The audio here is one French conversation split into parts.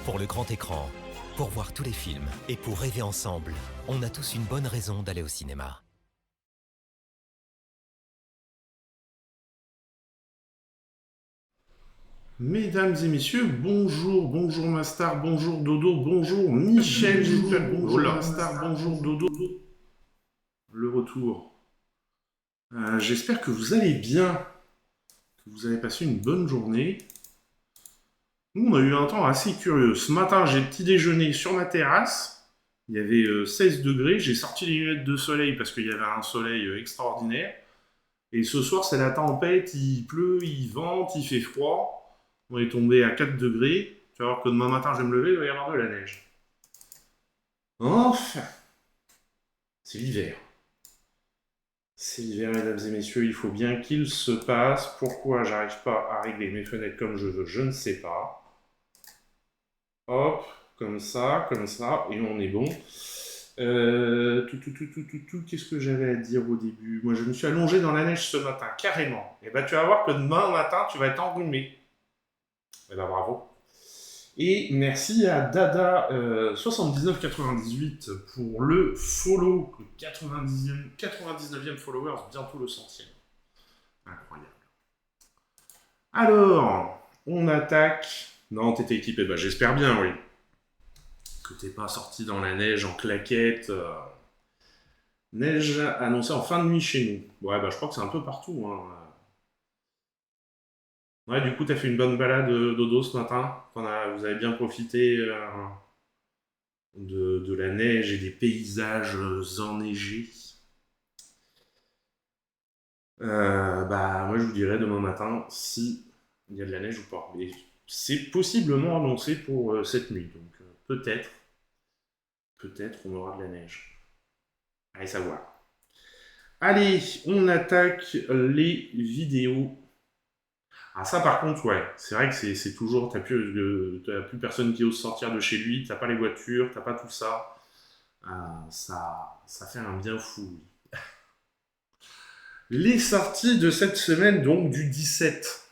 Pour le grand écran, pour voir tous les films et pour rêver ensemble, on a tous une bonne raison d'aller au cinéma. Mesdames et messieurs, bonjour, bonjour Mastar, bonjour Dodo, bonjour Michel, j'espère, bonjour Mastar, bonjour Dodo. Le retour. J'espère que vous allez bien, que vous avez passé une bonne journée. Nous, on a eu un temps assez curieux. Ce matin, j'ai petit déjeuner sur ma terrasse. Il y avait 16 degrés. J'ai sorti les lunettes de soleil parce qu'il y avait un soleil extraordinaire. Et ce soir, c'est la tempête. Il pleut, il vente, il fait froid. On est tombé à 4 degrés. Tu vas voir que demain matin, je vais me lever, il va y avoir de la neige. Enfin, c'est l'hiver. C'est l'hiver, mesdames et messieurs. Il faut bien qu'il se passe. Pourquoi j'arrive pas à régler mes fenêtres comme je veux, je ne sais pas. Hop, comme ça, et on est bon. Qu'est-ce que j'avais à dire au début? Moi, je me suis allongé dans la neige ce matin, carrément. Et ben, tu vas voir que demain matin, tu vas être enrhumé. Eh ben, bravo. Et merci à Dada7998 pour le follow, le 99e follower, bientôt le 100e. Incroyable. Alors, on attaque. Non, t'étais équipé, bah j'espère bien, oui. Que t'es pas sorti dans la neige en claquette. Neige annoncée en fin de nuit chez nous. Ouais, bah je crois que c'est un peu partout. Hein. Ouais, du coup, t'as fait une bonne balade dodo ce matin. Vous avez bien profité de la neige et des paysages enneigés. Bah, moi, je vous dirais demain matin si il y a de la neige ou pas. Mais c'est possiblement annoncé pour cette nuit, donc peut-être on aura de la neige. Allez savoir. Allez, on attaque les vidéos. Ah ça par contre, ouais, c'est vrai que c'est toujours, t'as plus personne qui ose sortir de chez lui, t'as pas les voitures, t'as pas tout ça. Ça fait un bien fou. Les sorties de cette semaine, donc du 17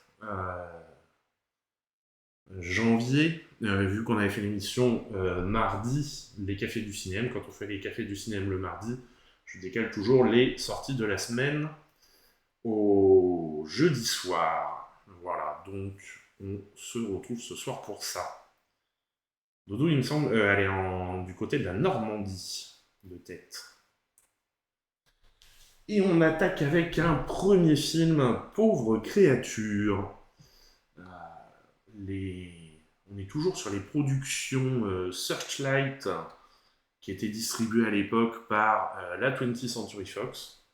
janvier, vu qu'on avait fait l'émission mardi, les cafés du cinéma, quand on fait les cafés du cinéma le mardi, je décale toujours les sorties de la semaine au jeudi soir. Voilà, donc on se retrouve ce soir pour ça. Dodo, il me semble, elle est du côté de la Normandie, de tête. Et on attaque avec un premier film, Pauvre créature. On est toujours sur les productions Searchlight qui étaient distribuées à l'époque par la 20th Century Fox.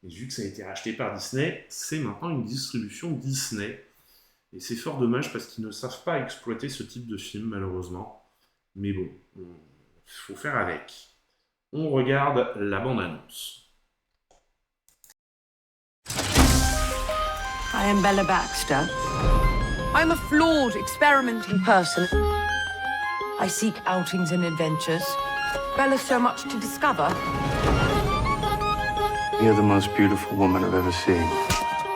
Et vu que ça a été racheté par Disney, c'est maintenant une distribution Disney. Et c'est fort dommage parce qu'ils ne savent pas exploiter ce type de film, malheureusement. Mais bon, il faut faire avec. On regarde la bande-annonce. I am Bella Baxter. I'm a flawed, experimenting person. I seek outings and adventures. Bella's so much to discover. You're the most beautiful woman I've ever seen.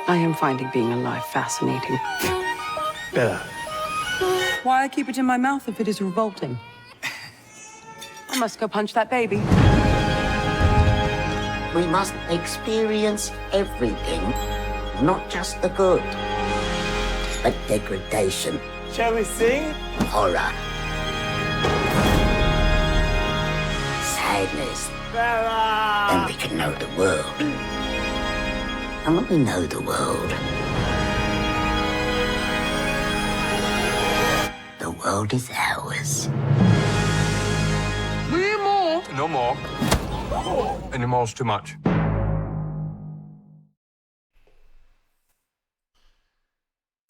I am finding being alive fascinating. Bella. Why I keep it in my mouth if it is revolting? I must go punch that baby. We must experience everything, not just the good, but degradation. Shall we sing? Horror. Sadness. Bella! Then we can know the world. And when we know the world is ours. No more. Anymore's too much.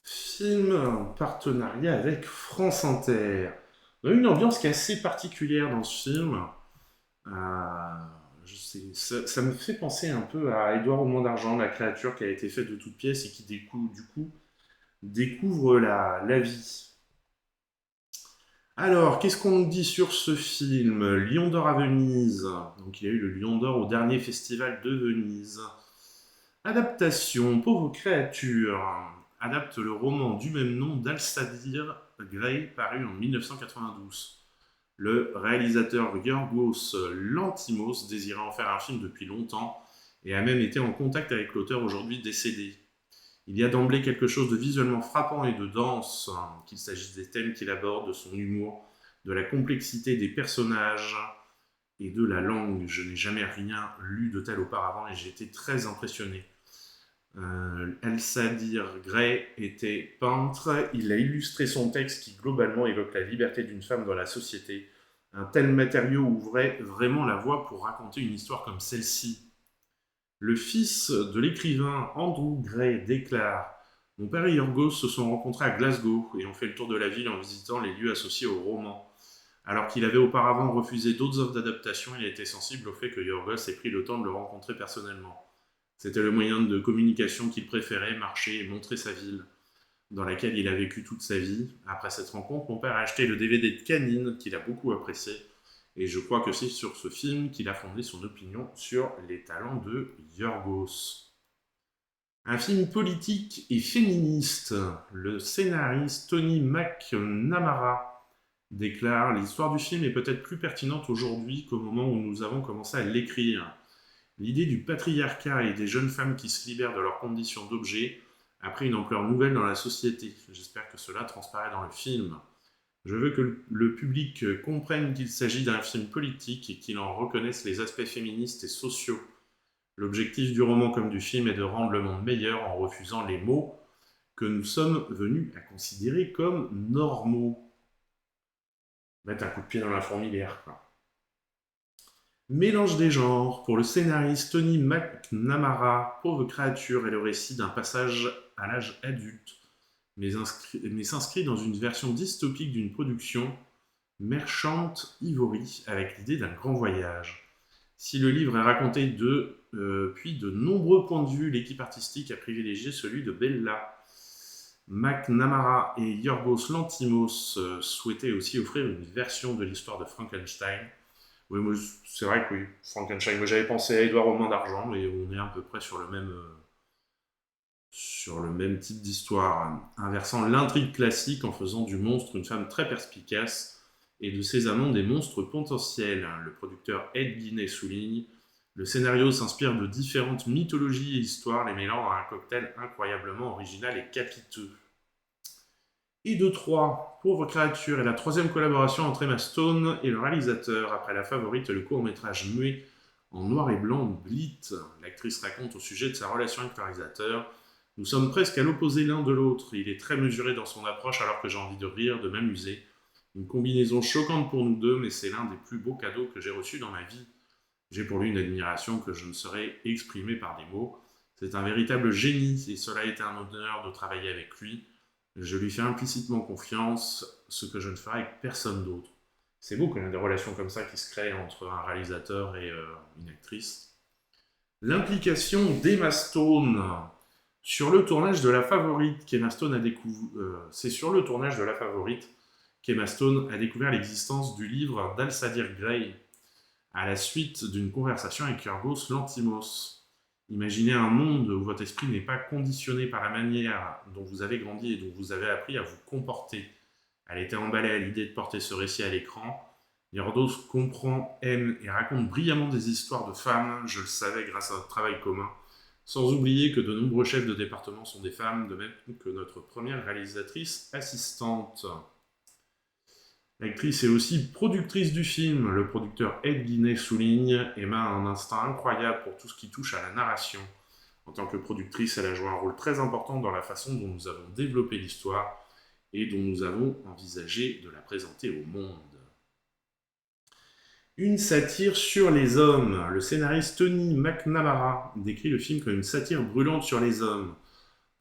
Film en partenariat avec France Inter. On a une ambiance qui est assez particulière dans ce film. Ça me fait penser un peu à Édouard au Monde d'Argent, la créature qui a été faite de toutes pièces et qui du coup découvre la vie. Alors, qu'est-ce qu'on nous dit sur ce film? Lion d'or à Venise. Donc, il y a eu le Lion d'or au dernier festival de Venise. Adaptation, Pauvre créature. adapte le roman du même nom d'Al-Sadir Gray, paru en 1992. Le réalisateur Yorgos Lanthimos désirait en faire un film depuis longtemps et a même été en contact avec l'auteur aujourd'hui décédé. Il y a d'emblée quelque chose de visuellement frappant et de dense, qu'il s'agisse des thèmes qu'il aborde, de son humour, de la complexité des personnages et de la langue. Je n'ai jamais rien lu de tel auparavant et j'ai été très impressionné. Al-Sadir Gray était peintre, il a illustré son texte qui globalement évoque la liberté d'une femme dans la société. Un tel matériau ouvrait vraiment la voie pour raconter une histoire comme celle-ci. Le fils de l'écrivain Andrew Gray déclare « Mon père et Yorgos se sont rencontrés à Glasgow et ont fait le tour de la ville en visitant les lieux associés au roman. Alors qu'il avait auparavant refusé d'autres offres d'adaptation, il a été sensible au fait que Yorgos ait pris le temps de le rencontrer personnellement. C'était le moyen de communication qu'il préférait, marcher et montrer sa ville, dans laquelle il a vécu toute sa vie. Après cette rencontre, mon père a acheté le DVD de Canine, qu'il a beaucoup apprécié, et je crois que c'est sur ce film qu'il a fondé son opinion sur les talents de Yorgos. » Un film politique et féministe. Le scénariste Tony McNamara déclare « L'histoire du film est peut-être plus pertinente aujourd'hui qu'au moment où nous avons commencé à l'écrire. L'idée du patriarcat et des jeunes femmes qui se libèrent de leurs conditions d'objet a pris une ampleur nouvelle dans la société. J'espère que cela transparaît dans le film. Je veux que le public comprenne qu'il s'agit d'un film politique et qu'il en reconnaisse les aspects féministes et sociaux. L'objectif du roman comme du film est de rendre le monde meilleur en refusant les mots que nous sommes venus à considérer comme normaux. » Mettre un coup de pied dans la fourmilière, quoi. Mélange des genres. Pour le scénariste Tony McNamara, Pauvre créature est le récit d'un passage à l'âge adulte, mais s'inscrit dans une version dystopique d'une production Merchant Ivory, avec l'idée d'un grand voyage. Si le livre est raconté puis de nombreux points de vue, l'équipe artistique a privilégié celui de Bella. McNamara et Yorgos Lanthimos souhaitaient aussi offrir une version de l'histoire de Frankenstein. Oui, moi, c'est vrai que oui, Frankenstein. Moi, j'avais pensé à Édouard aux mains d'argent, mais on est à peu près sur le même type d'histoire, inversant l'intrigue classique en faisant du monstre une femme très perspicace et de ses amants des monstres potentiels. Le producteur Ed Guinness souligne « Le scénario s'inspire de différentes mythologies et histoires, les mêlant à un cocktail incroyablement original et capiteux. » Et de 3, Pauvre créature est la troisième collaboration entre Emma Stone et le réalisateur, après La Favorite et le court-métrage muet en noir et blanc Bleat. L'actrice raconte au sujet de sa relation avec le réalisateur « Nous sommes presque à l'opposé l'un de l'autre. Il est très mesuré dans son approche alors que j'ai envie de rire, de m'amuser. Une combinaison choquante pour nous deux, mais c'est l'un des plus beaux cadeaux que j'ai reçus dans ma vie. J'ai pour lui une admiration que je ne saurais exprimer par des mots. C'est un véritable génie et cela a été un honneur de travailler avec lui. Je lui fais implicitement confiance, ce que je ne ferai avec personne d'autre. » C'est beau qu'il y ait des relations comme ça qui se créent entre un réalisateur et une actrice. L'implication d'Emma Stone. Sur le tournage de La Favorite, c'est sur le tournage de La Favorite qu'Emma Stone a découvert l'existence du livre d'Al-Sadir Gray, à la suite d'une conversation avec Yorgos Lanthimos. Imaginez un monde où votre esprit n'est pas conditionné par la manière dont vous avez grandi et dont vous avez appris à vous comporter. Elle était emballée à l'idée de porter ce récit à l'écran. Yorgos comprend, aime et raconte brillamment des histoires de femmes, je le savais grâce à notre travail commun, sans oublier que de nombreux chefs de département sont des femmes, de même que notre première réalisatrice assistante. L'actrice est aussi productrice du film. Le producteur Ed Guinness souligne « Emma a un instinct incroyable pour tout ce qui touche à la narration. En tant que productrice, elle a joué un rôle très important dans la façon dont nous avons développé l'histoire et dont nous avons envisagé de la présenter au monde. » Une satire sur les hommes. Le scénariste Tony McNamara décrit le film comme une satire brûlante sur les hommes.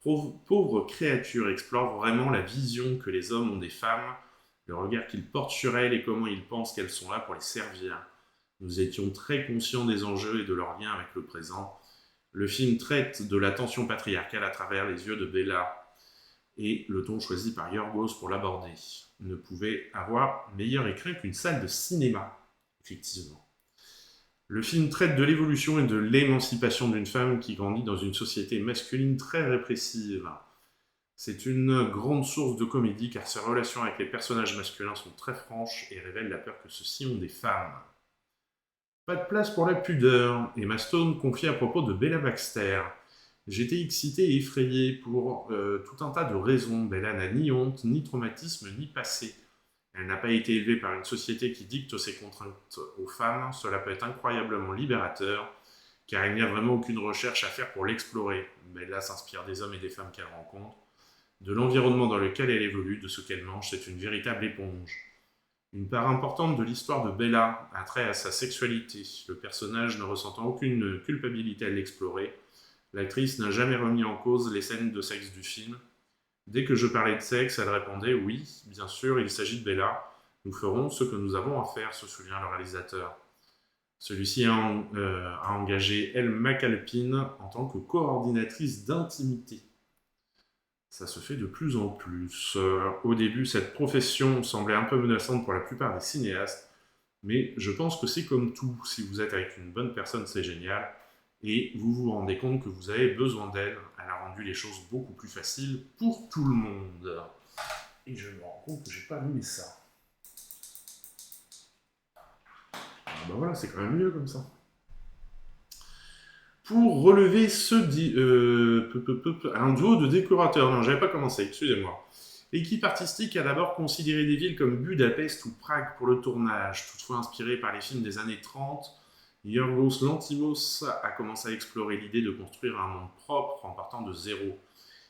Pauvre créature explore vraiment la vision que les hommes ont des femmes, le regard qu'ils portent sur elles et comment ils pensent qu'elles sont là pour les servir. Nous étions très conscients des enjeux et de leur lien avec le présent. Le film traite de la tension patriarcale à travers les yeux de Bella, et le ton choisi par Yorgos pour l'aborder ne pouvait avoir meilleur écrin qu'une salle de cinéma, effectivement. Le film traite de l'évolution et de l'émancipation d'une femme qui grandit dans une société masculine très répressive. C'est une grande source de comédie car ses relations avec les personnages masculins sont très franches et révèlent la peur que ceux-ci ont des femmes. Pas de place pour la pudeur, Emma Stone confie à propos de Bella Baxter. J'étais excité et effrayé pour tout un tas de raisons. Bella n'a ni honte, ni traumatisme, ni passé. Elle n'a pas été élevée par une société qui dicte ses contraintes aux femmes. Cela peut être incroyablement libérateur, car il n'y a vraiment aucune recherche à faire pour l'explorer. Bella s'inspire des hommes et des femmes qu'elle rencontre, de l'environnement dans lequel elle évolue, de ce qu'elle mange. C'est une véritable éponge. Une part importante de l'histoire de Bella a trait à sa sexualité, le personnage ne ressentant aucune culpabilité à l'explorer. L'actrice n'a jamais remis en cause les scènes de sexe du film. Dès que je parlais de sexe, elle répondait « Oui, bien sûr, il s'agit de Bella. Nous ferons ce que nous avons à faire », se souvient le réalisateur. Celui-ci a engagé Elle McAlpine en tant que coordinatrice d'intimité. Ça se fait de plus en plus. Au début, cette profession semblait un peu menaçante pour la plupart des cinéastes, mais je pense que c'est comme tout. Si vous êtes avec une bonne personne, c'est génial, et vous vous rendez compte que vous avez besoin d'elle. Elle a rendu les choses beaucoup plus faciles pour tout le monde. Et je me rends compte que j'ai pas allumé ça. Ah ben voilà, c'est quand même mieux comme ça. Pour relever un duo de décorateurs. Non, j'avais pas commencé, excusez-moi. L'équipe artistique a d'abord considéré des villes comme Budapest ou Prague pour le tournage. Toutefois inspiré par les films des années 30, Yorgos Lanthimos a commencé à explorer l'idée de construire un monde propre en partant de zéro.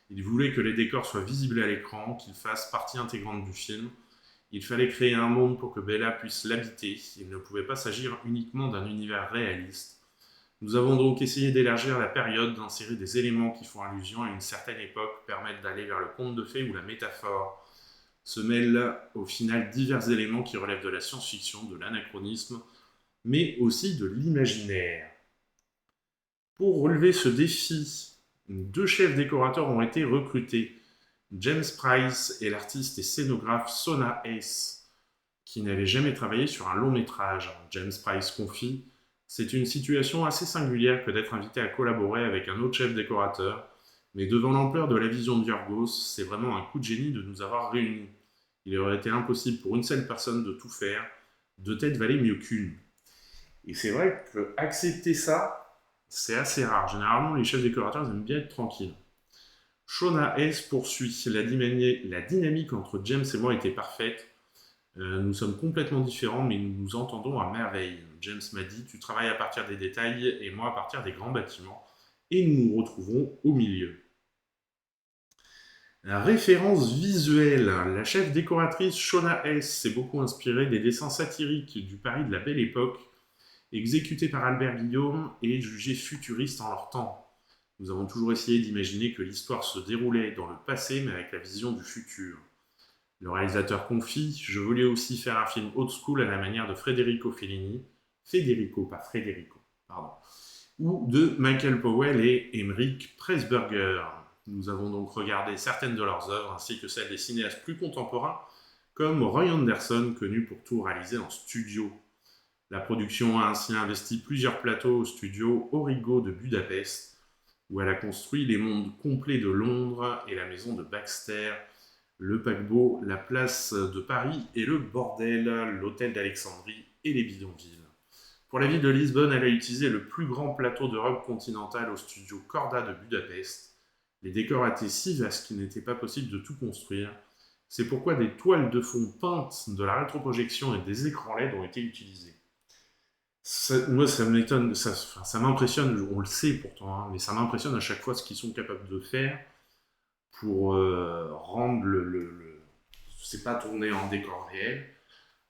Il voulait que les décors soient visibles à l'écran, qu'ils fassent partie intégrante du film. Il fallait créer un monde pour que Bella puisse l'habiter. Il ne pouvait pas s'agir uniquement d'un univers réaliste. Nous avons donc essayé d'élargir la période, d'insérer des éléments qui font allusion à une certaine époque, permettent d'aller vers le conte de fées ou la métaphore. Se mêlent au final divers éléments qui relèvent de la science-fiction, de l'anachronisme, mais aussi de l'imaginaire. Pour relever ce défi, 2 chefs décorateurs ont été recrutés. James Price et l'artiste et scénographe Sona Ace, qui n'avaient jamais travaillé sur un long métrage. James Price confie: c'est une situation assez singulière que d'être invité à collaborer avec un autre chef décorateur, mais devant l'ampleur de la vision de Yorgos, c'est vraiment un coup de génie de nous avoir réunis. Il aurait été impossible pour une seule personne de tout faire, 2 têtes valaient mieux qu'une. Et c'est vrai qu'accepter ça, c'est assez rare. Généralement, les chefs décorateurs aiment bien être tranquilles. Shona S. poursuit. La dynamique entre James et moi était parfaite. Nous sommes complètement différents, mais nous nous entendons à merveille. James m'a dit « Tu travailles à partir des détails et moi à partir des grands bâtiments, et nous nous retrouverons au milieu. » La référence visuelle. La chef décoratrice Shona S. s'est beaucoup inspirée des dessins satiriques du Paris de la Belle Époque, exécutés par Albert Guillaume et jugés futuristes en leur temps. Nous avons toujours essayé d'imaginer que l'histoire se déroulait dans le passé, mais avec la vision du futur. Le réalisateur confie « Je voulais aussi faire un film old school à la manière de Federico Fellini, ou de Michael Powell et Emmerich Pressburger. Nous avons donc regardé certaines de leurs œuvres, ainsi que celles des cinéastes plus contemporains, comme Roy Anderson, connu pour tout réaliser en studio. La production a ainsi investi plusieurs plateaux au studio Origo de Budapest, où elle a construit les mondes complets de Londres et la maison de Baxter, le paquebot, la place de Paris et le bordel, l'hôtel d'Alexandrie et les bidonvilles. Pour la ville de Lisbonne, elle a utilisé le plus grand plateau d'Europe continentale au studio Korda de Budapest. Les décors étaient si vastes qu'il n'était pas possible de tout construire. C'est pourquoi des toiles de fond peintes, de la rétroprojection et des écrans LED ont été utilisés. Moi, ça m'étonne, ça m'impressionne, on le sait pourtant, hein, mais ça m'impressionne à chaque fois ce qu'ils sont capables de faire pour rendre c'est pas tourné en décor réel,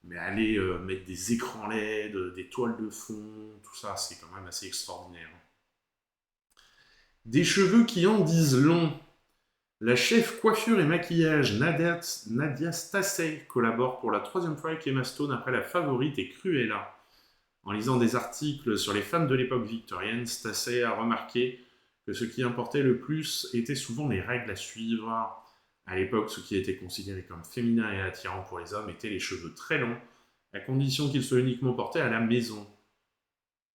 mais aller mettre des écrans LED, des toiles de fond, tout ça, c'est quand même assez extraordinaire. Des cheveux qui en disent long. La chef coiffure et maquillage Nadia Stasey collabore pour la 3e fois avec Emma Stone après La Favorite et Cruella. En lisant des articles sur les femmes de l'époque victorienne, Stasey a remarqué que ce qui importait le plus était souvent les règles à suivre. À l'époque, ce qui était considéré comme féminin et attirant pour les hommes étaient les cheveux très longs, à condition qu'ils soient uniquement portés à la maison.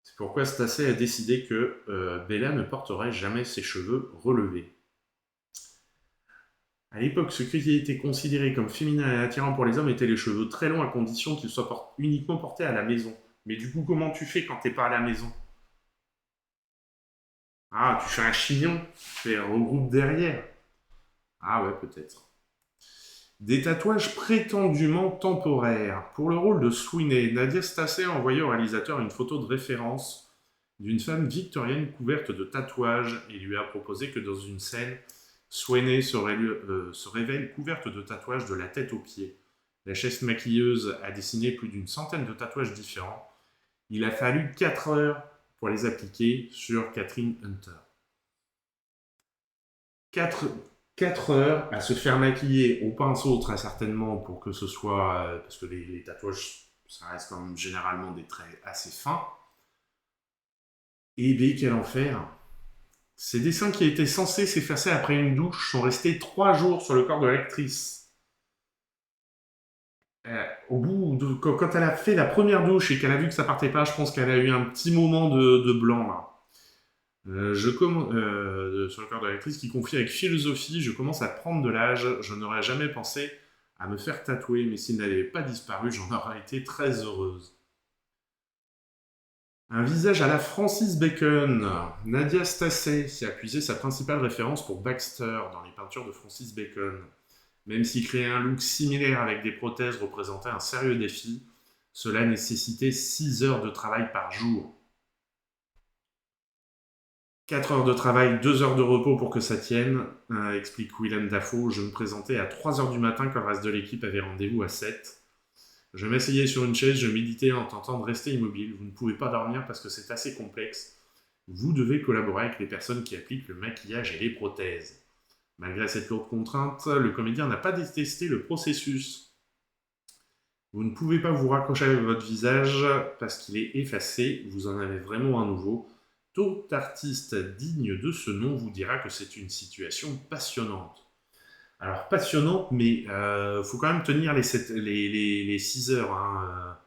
C'est pourquoi Stasey a décidé que Bella ne porterait jamais ses cheveux relevés. À l'époque, ce qui était considéré comme féminin et attirant pour les hommes étaient les cheveux très longs à condition qu'ils soient uniquement portés à la maison. Mais du coup, comment tu fais quand t'es pas à la maison? Ah, tu fais un chignon, tu regroupes derrière. Ah ouais, peut-être. Des tatouages prétendument temporaires. Pour le rôle de Sweeney, Nadia Stacey a envoyé au réalisateur une photo de référence d'une femme victorienne couverte de tatouages et lui a proposé que dans une scène, Sweeney se révèle couverte de tatouages de la tête aux pieds. La chef maquilleuse a dessiné plus d'une centaine de tatouages différents. Il a fallu 4 heures pour les appliquer sur Catherine Hunter. 4 heures à se faire maquiller au pinceau très certainement pour que ce soit... parce que les tatouages, ça reste quand même généralement des traits assez fins. Et bien, quel enfer! Ces dessins qui étaient censés s'effacer après une douche sont restés 3 jours sur le corps de l'actrice. Quand elle a fait la première douche et qu'elle a vu que ça partait pas, je pense qu'elle a eu un petit moment de blanc là. Sur le corps de l'actrice qui confie avec philosophie, je commence à prendre de l'âge, je n'aurais jamais pensé à me faire tatouer, mais s'il n'avait pas disparu, j'en aurais été très heureuse. Un visage à la Francis Bacon. Nadia Stacey a puisé sa principale référence pour Baxter dans les peintures de Francis Bacon. Même si créer un look similaire avec des prothèses représentait un sérieux défi, cela nécessitait 6 heures de travail par jour. 4 heures de travail, 2 heures de repos pour que ça tienne, explique Willem Dafoe. Je me présentais à 3 heures du matin quand le reste de l'équipe avait rendez-vous à 7. Je m'asseyais sur une chaise, je méditais en tentant de rester immobile. Vous ne pouvez pas dormir parce que c'est assez complexe. Vous devez collaborer avec les personnes qui appliquent le maquillage et les prothèses. Malgré cette lourde contrainte, le comédien n'a pas détesté le processus. Vous ne pouvez pas vous raccrocher avec votre visage parce qu'il est effacé, vous en avez vraiment un nouveau. Tout artiste digne de ce nom vous dira que c'est une situation passionnante. Alors, passionnante, mais faut quand même tenir les 6 heures. Hein.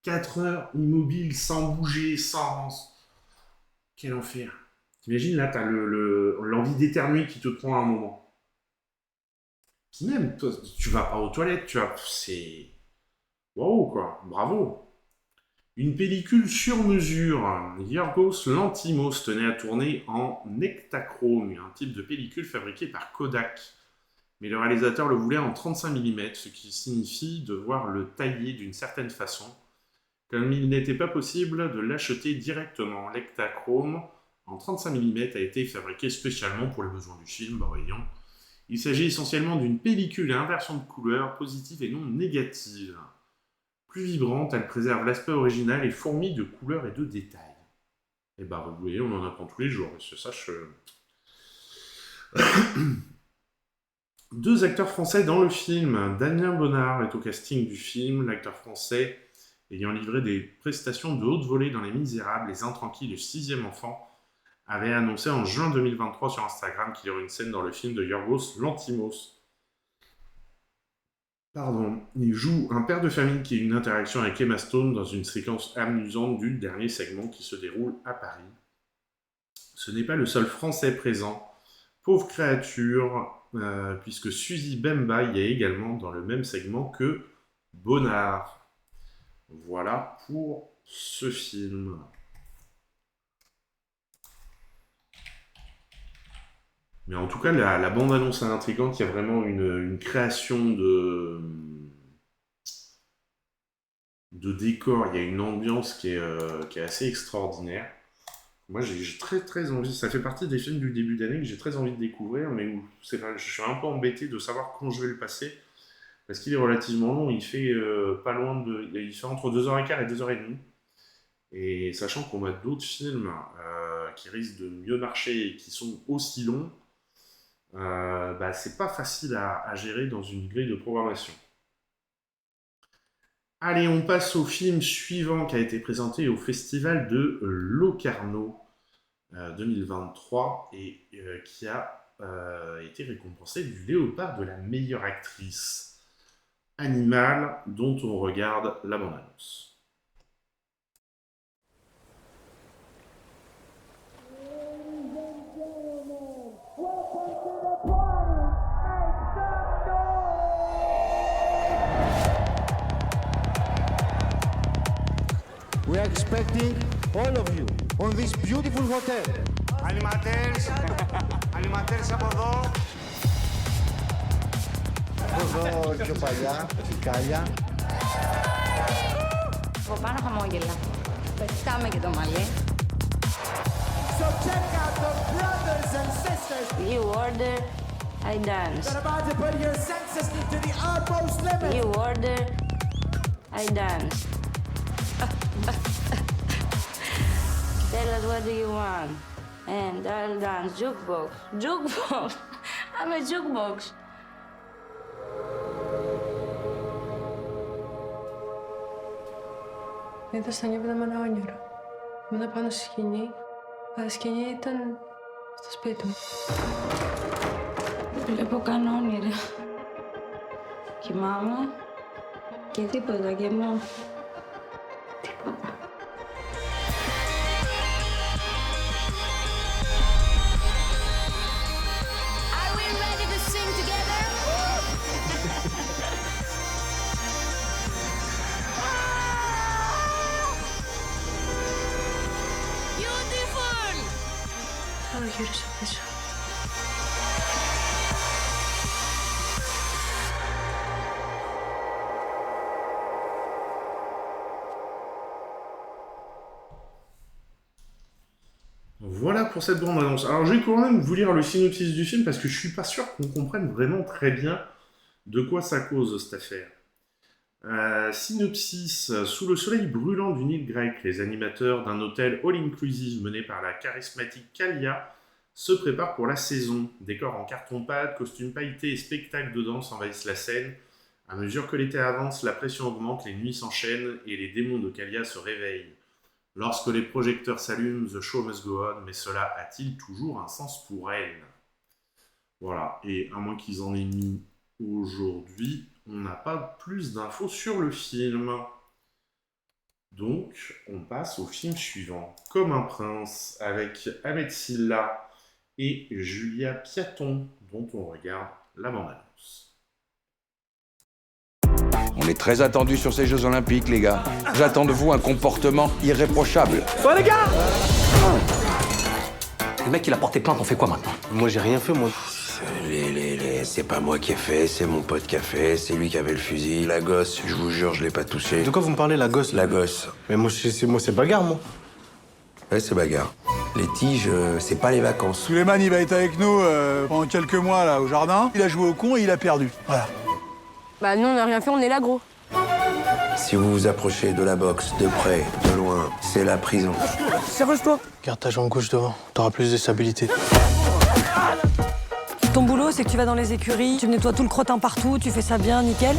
4 heures immobile, sans bouger, sans... Quel enfer. T'imagines, là, t'as l'envie d'éternuer qui te prend un moment. Puis même, toi, tu vas pas aux toilettes, c'est... Waouh, quoi, bravo. Une pellicule sur mesure. Yorgos Lanthimos tenait à tourner en Ektachrome, un type de pellicule fabriqué par Kodak. Mais le réalisateur le voulait en 35 mm, ce qui signifie devoir le tailler d'une certaine façon. Comme il n'était pas possible de l'acheter directement, l'Ektachrome en 35 mm a été fabriqué spécialement pour les besoins du film. Voyons. Il s'agit essentiellement d'une pellicule à inversion de couleur, positive et non négative. Plus vibrante, elle préserve l'aspect original et fourmille de couleurs et de détails. Et bah, vous voyez, on en apprend tous les jours, mais ça, Deux acteurs français dans le film. Damien Bonnard est au casting du film, l'acteur français ayant livré des prestations de haute volée dans Les Misérables, Les Intranquilles et Le Sixième Enfant, avait annoncé en juin 2023 sur Instagram qu'il y aurait une scène dans le film de Yorgos Lanthimos. Il joue un père de famille qui a une interaction avec Emma Stone dans une séquence amusante du dernier segment qui se déroule à Paris. Ce n'est pas le seul Français présent. Pauvre créature, puisque Suzy Bemba y est également dans le même segment que Bonnard. Voilà pour ce film. Mais en tout cas, la bande-annonce est intrigante. Il y a vraiment une création de décor. Il y a une ambiance qui est assez extraordinaire. Moi, j'ai très très envie. Ça fait partie des films du début d'année que j'ai très envie de découvrir, mais je suis un peu embêté de savoir quand je vais le passer, parce qu'il est relativement long. Il fait pas loin de... Il fait entre 2h15 et 2h30. Et sachant qu'on a d'autres films qui risquent de mieux marcher et qui sont aussi longs, c'est pas facile à gérer dans une grille de programmation. Allez, on passe au film suivant qui a été présenté au festival de Locarno 2023 et qui a été récompensé du Léopard de la meilleure actrice. Animal, dont on regarde la bande-annonce. We are expecting all of you on this beautiful hotel. Animateurs, animateurs από εδώ. Εδώ πιο παλιά, φυκάλια. Από πάνω χαμόγελα. Πετάμε και το μαλλί. So check out the brothers and sisters. You order, I dance. They're about to put your senses to the utmost limit. You order, I dance. Tell us what do you want, and I'll dance. Jukebox, jukebox. I'm a jukebox. Είδα στα νύχτα με ένα όνειρο. Ήμουν πάνω στη σκηνή, αλλά η σκηνή ήταν στο σπίτι μου. Βλέπω καν όνειρα. Κοιμάμαι και τίποτα και μόνο. Τίποτα. Are we ready to sing together? Beautiful! Θα γύρισα πίσω. Voilà pour cette bande-annonce. Alors je vais quand même vous lire le synopsis du film parce que je suis pas sûr qu'on comprenne vraiment très bien de quoi ça cause cette affaire. Synopsis. Sous le soleil brûlant d'une île grecque, les animateurs d'un hôtel all-inclusive mené par la charismatique Kalia se préparent pour la saison. Décors en carton-pâte, costumes pailletés et spectacles de danse envahissent la scène. À mesure que l'été avance, la pression augmente, les nuits s'enchaînent et les démons de Kalia se réveillent. Lorsque les projecteurs s'allument, the show must go on, mais cela a-t-il toujours un sens pour elle? Voilà, et à moins qu'ils en aient mis aujourd'hui, on n'a pas plus d'infos sur le film. Donc, on passe au film suivant. Comme un prince, avec Ahmed Silla et Julia Piaton, dont on regarde la bande-annonce. On est très attendu sur ces Jeux Olympiques, les gars. J'attends de vous un comportement irréprochable. Oh les gars! Le mec, il a porté plainte, on fait quoi maintenant? Moi, j'ai rien fait, moi. C'est pas moi qui ai fait, c'est mon pote qui a fait, c'est lui qui avait le fusil. La gosse, je vous jure, je l'ai pas touché. De quoi vous me parlez, la gosse? La gosse. Mais moi, c'est bagarre, moi. Ouais, c'est bagarre. Les tiges, c'est pas les vacances. Suleiman, il va être avec nous pendant quelques mois, là, au jardin. Il a joué au con et il a perdu. Voilà. Bah nous on n'a rien fait, on est là gros. Si vous vous approchez de la boxe, de près, de loin, c'est la prison. Sérieuse-toi. Garde ta jambe gauche devant, t'auras plus de stabilité. Ton boulot, c'est que tu vas dans les écuries, tu nettoies tout le crottin partout, tu fais ça bien, nickel.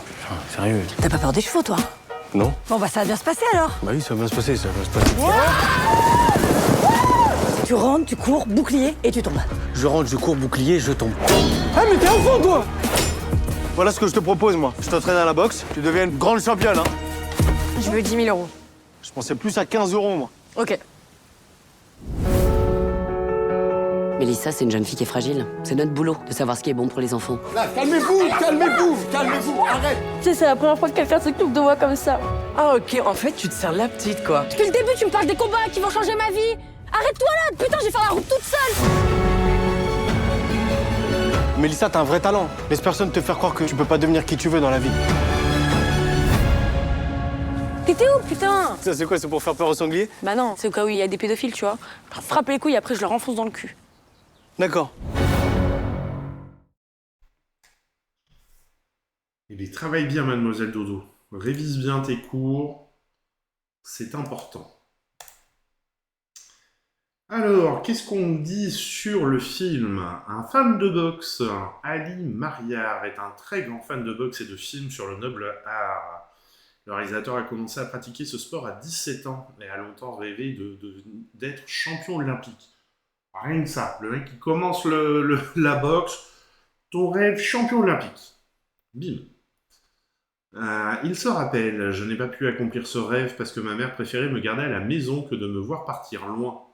Putain, sérieux? T'as pas peur des chevaux, toi? Non. Bon bah ça va bien se passer alors. Bah oui, ça va bien se passer, ça va bien se passer. Tu rentres, tu cours, bouclier et tu tombes. Je rentre, je cours, bouclier, je tombe. Ah mais t'es un fond, toi! Voilà ce que je te propose, moi. Je t'entraîne à la boxe, tu deviens une grande championne, hein. Je veux 10 000 euros. Je pensais plus à 15 euros, moi. Ok. Mélissa, c'est une jeune fille qui est fragile. C'est notre boulot de savoir ce qui est bon pour les enfants. Là, calmez-vous, arrête. Tu sais, c'est la première fois que quelqu'un s'occupe de moi comme ça. Ah ok, en fait, tu te sers la petite, quoi. Depuis le début, tu me parles des combats qui vont changer ma vie. Arrête-toi là, putain, j'ai fait la route toute seule. Mélissa, t'as un vrai talent. Laisse personne te faire croire que tu peux pas devenir qui tu veux dans la vie. T'étais où, putain? Ça, c'est quoi? C'est pour faire peur aux sangliers? Bah non, c'est au cas où il y a des pédophiles, tu vois. Frappe les couilles, après je leur enfonce dans le cul. D'accord. Il travaille bien, mademoiselle Dodo. Révise bien tes cours. C'est important. Alors, qu'est-ce qu'on dit sur le film? Un fan de boxe, Ali Mariar, est un très grand fan de boxe et de films sur le noble art. Le réalisateur a commencé à pratiquer ce sport à 17 ans et a longtemps rêvé d'être champion olympique. Rien que ça, le mec qui commence la boxe, ton rêve champion olympique. Bim. Il se rappelle, je n'ai pas pu accomplir ce rêve parce que ma mère préférait me garder à la maison que de me voir partir loin.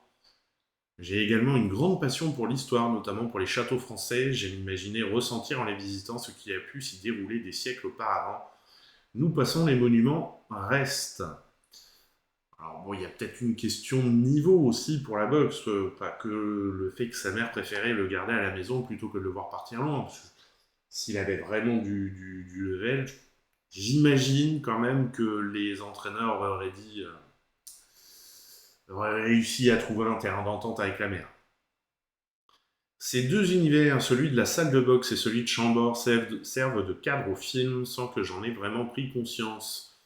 J'ai également une grande passion pour l'histoire, notamment pour les châteaux français. J'aime imaginer ressentir en les visitant ce qui a pu s'y dérouler des siècles auparavant. Nous passons, les monuments restent. Alors bon, il y a peut-être une question de niveau aussi pour la boxe, pas que le fait que sa mère préférait le garder à la maison plutôt que de le voir partir loin, parce que s'il avait vraiment du level, j'imagine quand même que les entraîneurs auraient réussi à trouver un terrain d'entente avec la mère. Ces deux univers, celui de la salle de boxe et celui de Chambord, servent de cadre au film sans que j'en ai vraiment pris conscience.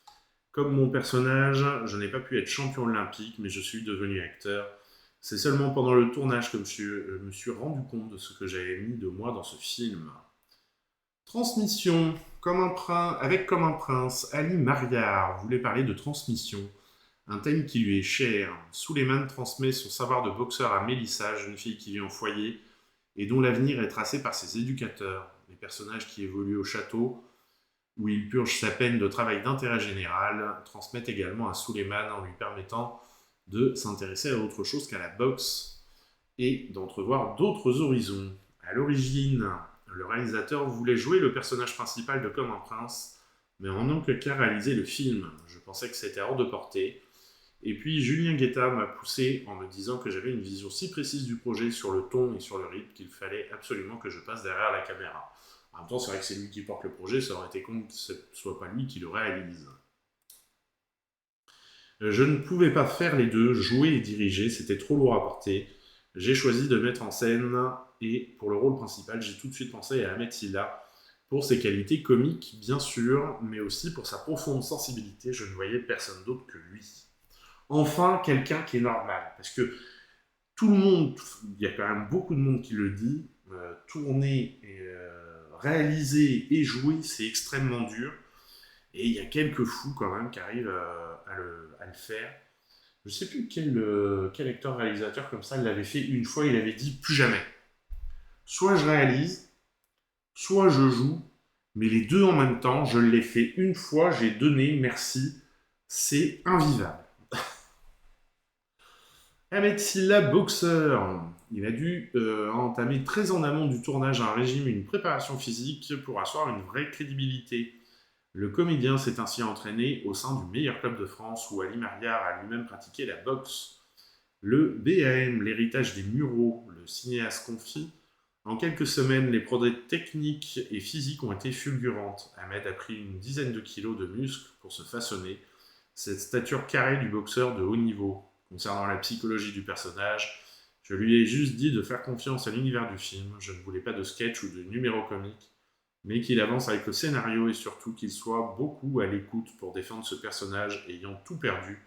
Comme mon personnage, je n'ai pas pu être champion olympique, mais je suis devenu acteur. C'est seulement pendant le tournage que je me suis rendu compte de ce que j'avais mis de moi dans ce film. Transmission. Avec Comme un prince, Ali Mariar voulait parler de transmission, un thème qui lui est cher. Souleymane transmet son savoir de boxeur à Mélissa, jeune fille qui vit en foyer, et dont l'avenir est tracé par ses éducateurs, les personnages qui évoluent au château, où il purge sa peine de travail d'intérêt général, transmettent également à Souleymane en lui permettant de s'intéresser à autre chose qu'à la boxe et d'entrevoir d'autres horizons. À l'origine, le réalisateur voulait jouer le personnage principal de Comme un prince, mais en n'ayant qu'à réaliser le film. Je pensais que c'était hors de portée. Et puis Julien Guetta m'a poussé en me disant que j'avais une vision si précise du projet sur le ton et sur le rythme qu'il fallait absolument que je passe derrière la caméra. En même temps, c'est vrai que c'est lui qui porte le projet, ça aurait été con que ce ne soit pas lui qui le réalise. Je ne pouvais pas faire les deux, jouer et diriger, c'était trop lourd à porter. J'ai choisi de mettre en scène, et pour le rôle principal, j'ai tout de suite pensé à Ahmed Silla, pour ses qualités comiques, bien sûr, mais aussi pour sa profonde sensibilité, je ne voyais personne d'autre que lui. Enfin, quelqu'un qui est normal, parce que tout le monde, il y a quand même beaucoup de monde qui le dit, tourner, réaliser et jouer, c'est extrêmement dur, et il y a quelques fous quand même qui arrivent à le faire. Je ne sais plus quel acteur-réalisateur comme ça l'avait fait une fois, il avait dit « plus jamais ». Soit je réalise, soit je joue, mais les deux en même temps, je l'ai fait une fois, j'ai donné, merci, c'est invivable. Ahmed Silla, boxeur, il a dû entamer très en amont du tournage un régime et une préparation physique pour asseoir une vraie crédibilité. Le comédien s'est ainsi entraîné au sein du meilleur club de France où Ali Mariar a lui-même pratiqué la boxe. Le BAM, l'héritage des Mureaux, le cinéaste confie. En quelques semaines, les progrès techniques et physiques ont été fulgurantes. Ahmed a pris une dizaine de kilos de muscles pour se façonner. Cette stature carrée du boxeur de haut niveau. Concernant la psychologie du personnage, je lui ai juste dit de faire confiance à l'univers du film. Je ne voulais pas de sketch ou de numéro comique, mais qu'il avance avec le scénario et surtout qu'il soit beaucoup à l'écoute pour défendre ce personnage ayant tout perdu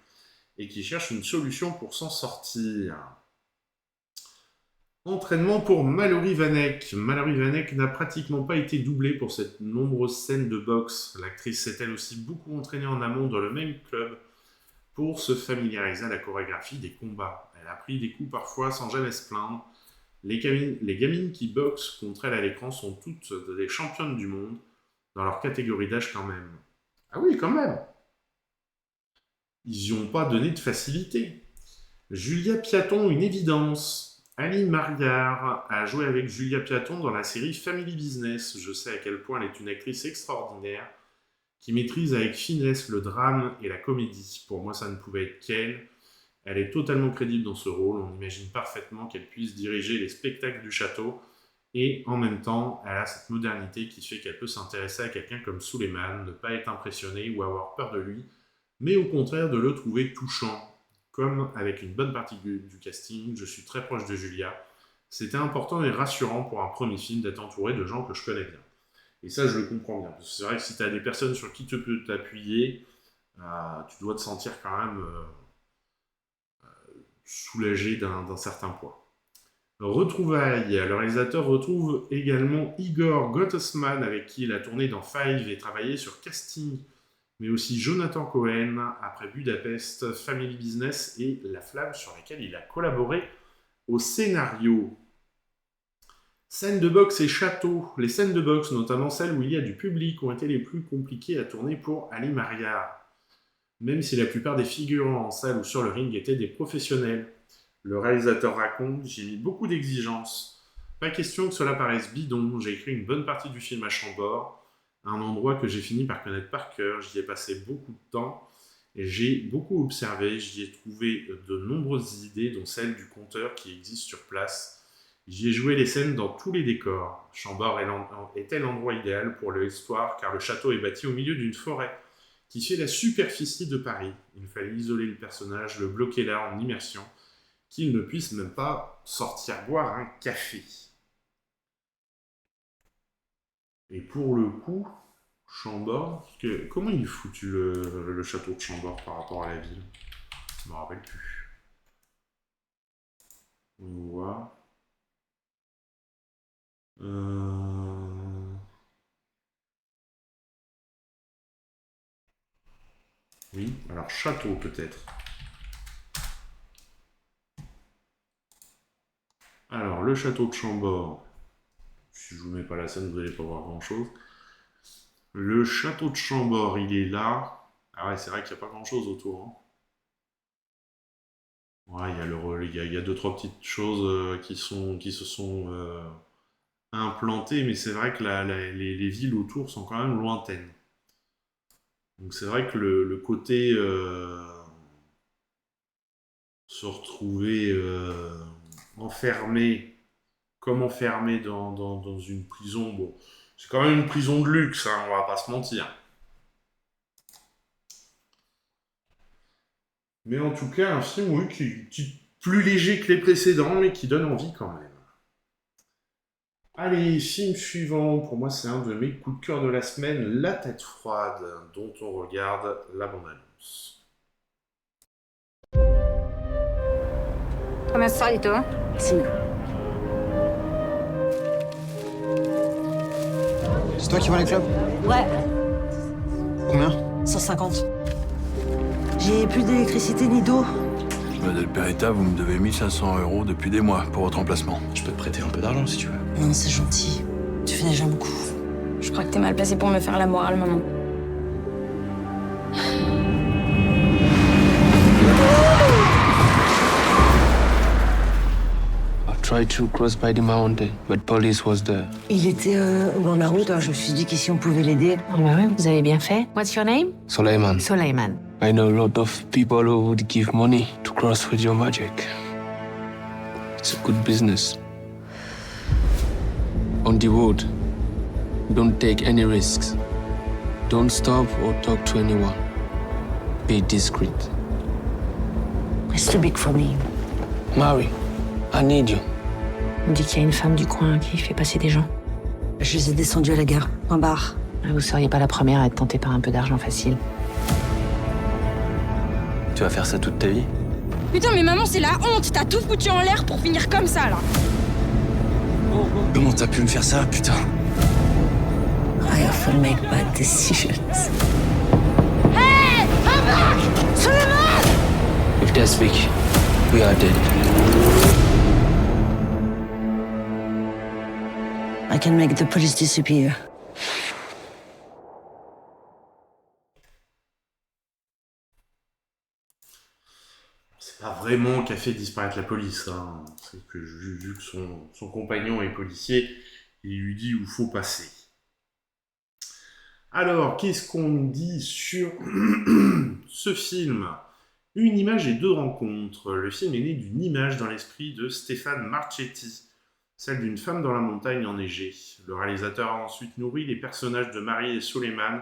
et qui cherche une solution pour s'en sortir. Entraînement pour Mallory Vanek. Mallory Vanek n'a pratiquement pas été doublée pour cette nombreuse scène de boxe. L'actrice s'est elle aussi beaucoup entraînée en amont dans le même club pour se familiariser à la chorégraphie des combats. Elle a pris des coups parfois sans jamais se plaindre. Les gamines qui boxent contre elle à l'écran sont toutes des championnes du monde, dans leur catégorie d'âge quand même. Ah oui, quand même. Ils n'y ont pas donné de facilité. Julia Piaton, une évidence. Ali Mariar a joué avec Julia Piaton dans la série Family Business. Je sais à quel point elle est une actrice extraordinaire, qui maîtrise avec finesse le drame et la comédie. Pour moi, ça ne pouvait être qu'elle. Elle est totalement crédible dans ce rôle. On imagine parfaitement qu'elle puisse diriger les spectacles du château. Et en même temps, elle a cette modernité qui fait qu'elle peut s'intéresser à quelqu'un comme Souleymane, ne pas être impressionnée ou avoir peur de lui, mais au contraire de le trouver touchant. Comme avec une bonne partie du casting, je suis très proche de Julia. C'était important et rassurant pour un premier film d'être entouré de gens que je connais bien. Et ça, je le comprends bien. Parce que c'est vrai que si tu as des personnes sur qui tu peux t'appuyer, tu dois te sentir quand même soulagé d'un certain poids. Retrouvailles. Le réalisateur retrouve également Igor Gottesman, avec qui il a tourné dans Five et travaillé sur Casting, mais aussi Jonathan Cohen, après Budapest, Family Business et La Flamme, sur lesquels il a collaboré au scénario. Scènes de boxe et château. Les scènes de boxe, notamment celles où il y a du public, ont été les plus compliquées à tourner pour Ali Mariar. Même si la plupart des figurants en salle ou sur le ring étaient des professionnels. Le réalisateur raconte « J'ai mis beaucoup d'exigences. Pas question que cela paraisse bidon, j'ai écrit une bonne partie du film à Chambord. Un endroit que j'ai fini par connaître par cœur. J'y ai passé beaucoup de temps et j'ai beaucoup observé. J'y ai trouvé de nombreuses idées, dont celle du conteur qui existe sur place. J'y ai joué les scènes dans tous les décors. Chambord était l'endroit idéal pour l'histoire car le château est bâti au milieu d'une forêt qui fait la superficie de Paris. Il fallait isoler le personnage, le bloquer là en immersion, qu'il ne puisse même pas sortir boire un café. Et pour le coup, Chambord, comment il est foutu le château de Chambord par rapport à la ville? Je ne me rappelle plus. On voit. Oui, alors château peut-être. Alors le château de Chambord. Si je vous mets pas la scène, vous n'allez pas voir grand-chose. Le château de Chambord, il est là. Ah ouais, c'est vrai qu'il n'y a pas grand-chose autour. Hein. Ouais, il y a deux, trois petites choses qui se sont implantées, mais c'est vrai que les villes autour sont quand même lointaines. Donc c'est vrai que le côté se retrouver enfermé dans une prison, bon, c'est quand même une prison de luxe, hein, on va pas se mentir. Mais en tout cas, un film, oui, qui plus léger que les précédents, mais qui donne envie quand même. Allez, film suivant, pour moi c'est un de mes coups de cœur de la semaine, La Tête Froide, dont on regarde la bande-annonce. Come al solito? Sì. C'est toi qui vends les clubs? Ouais, Combien? 150. J'ai plus d'électricité ni d'eau. Del Peretta, vous me devez 1500 € depuis des mois pour votre remplacement. Je peux te prêter un peu d'argent si tu veux. Non, c'est gentil. Tu fais déjà beaucoup. Je crois que t'es mal placé pour me faire la morale, maman. I tried to cross by the mountain, but police was there. Il était au bord de la route, alors je me suis dit qu'ici on pouvait l'aider. Ah bah oui, vous avez bien fait. What's your name? Suleiman. Suleiman. I know a lot of people who would give money to cross with your magic. It's a good business. On the road, don't take any risks. Don't stop or talk to anyone. Be discreet. It's too big for me. Mary, I need you. On dit qu'il y a une femme du coin qui fait passer des gens. Je les ai descendus à la gare, en bar. Vous seriez pas la première à être tentée par un peu d'argent facile. Tu vas faire ça toute ta vie? Putain, mais maman, c'est la honte! T'as tout foutu en l'air pour finir comme ça, là! Comment t'as pu me faire ça, putain? I often make bad decisions. Hey! Come back! Suleiman! If they speak, we are dead. I can make the police disappear. C'est pas vraiment qu'a fait disparaître la police, hein. C'est que vu que son compagnon est policier, il lui dit où faut passer. Alors, qu'est-ce qu'on dit sur ce film? Une image et deux rencontres. Le film est né d'une image dans l'esprit de Stéphane Marchetti, celle d'une femme dans la montagne enneigée. Le réalisateur a ensuite nourri les personnages de Marie et Suleiman